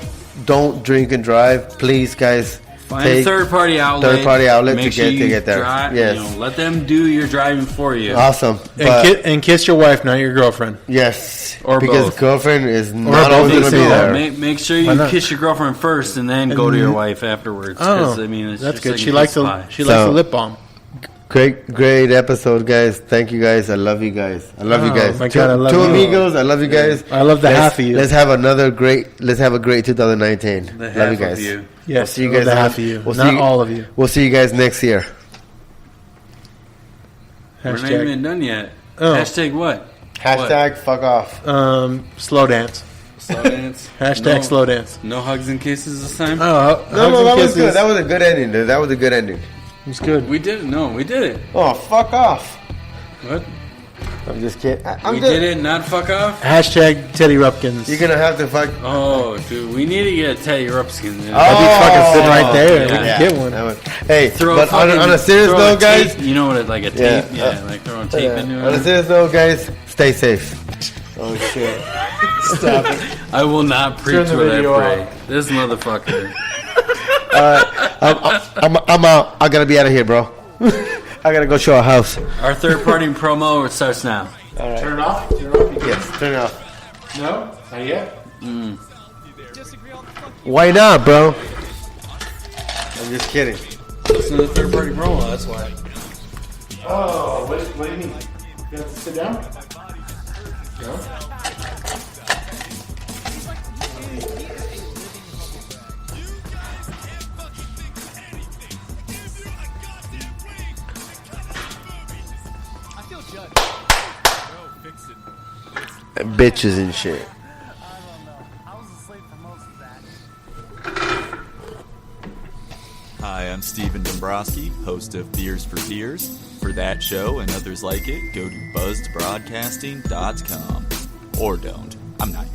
don't drink and drive. Please, guys. Find a third-party outlet. to Make sure get you there. drive, Yes. let them do your driving for you. Awesome. And, But, and kiss your wife, not your girlfriend. yes. Or because both. girlfriend is not both always at going the to be same there. Make sure Why you not? kiss your girlfriend first, and then go to your wife afterwards. 'cause, I mean, it's that's just good. like She a likes kiss the pie. she likes So- the lip balm. Great episode, guys. Thank you, guys. I love you guys. I love you Oh, guys. my God, I love two you. amigos. I love you guys. I love the half of you. Let's have a great 2019. The Love half you of guys. you. Yes, We'll see you I love guys the on- half of you, we'll not see- all of you. We'll see you guys next year. We're not Hashtag. even done yet. Oh. Hashtag what? Hashtag fuck off. Slow dance. Slow dance. Hashtag No- slow dance. No hugs and kisses this time. Oh, No, that was good. That was a good ending, dude. That was a good ending. It was good. We did it. No, we did it. Oh, fuck off. What? I'm just kidding. I'm We just, did it. Not fuck off. Hashtag Teddy Rupkins. You're gonna have to fuck. Oh, dude, we need to get a Teddy Rupskin. Dude. I'd be fucking sitting right there. yeah. We can Yeah, get one. that was- Hey, Throw but fucking, on a serious throw note, tape, guys. you know what? Like a Yeah, tape. Yeah, like throwing tape into On a it. serious note, guys, stay safe. Oh shit! Stop it. I will not preach the what I video pray. off. This motherfucker. I'm out. I gotta be out of here, bro. I gotta go show a house. Our third-party promo starts now. Turn it off. Turn it off. Yes, turn it off. No, not yet. Why not, bro? I'm just kidding. Listen to the third-party promo. That's why. Oh, what do you mean? You have to sit down? No. Bitches and shit. Hi, I'm Steven Dombrowski, host of Beers for Tears. For that show and others like it, go to buzzedbroadcasting.com. Or don't. I'm not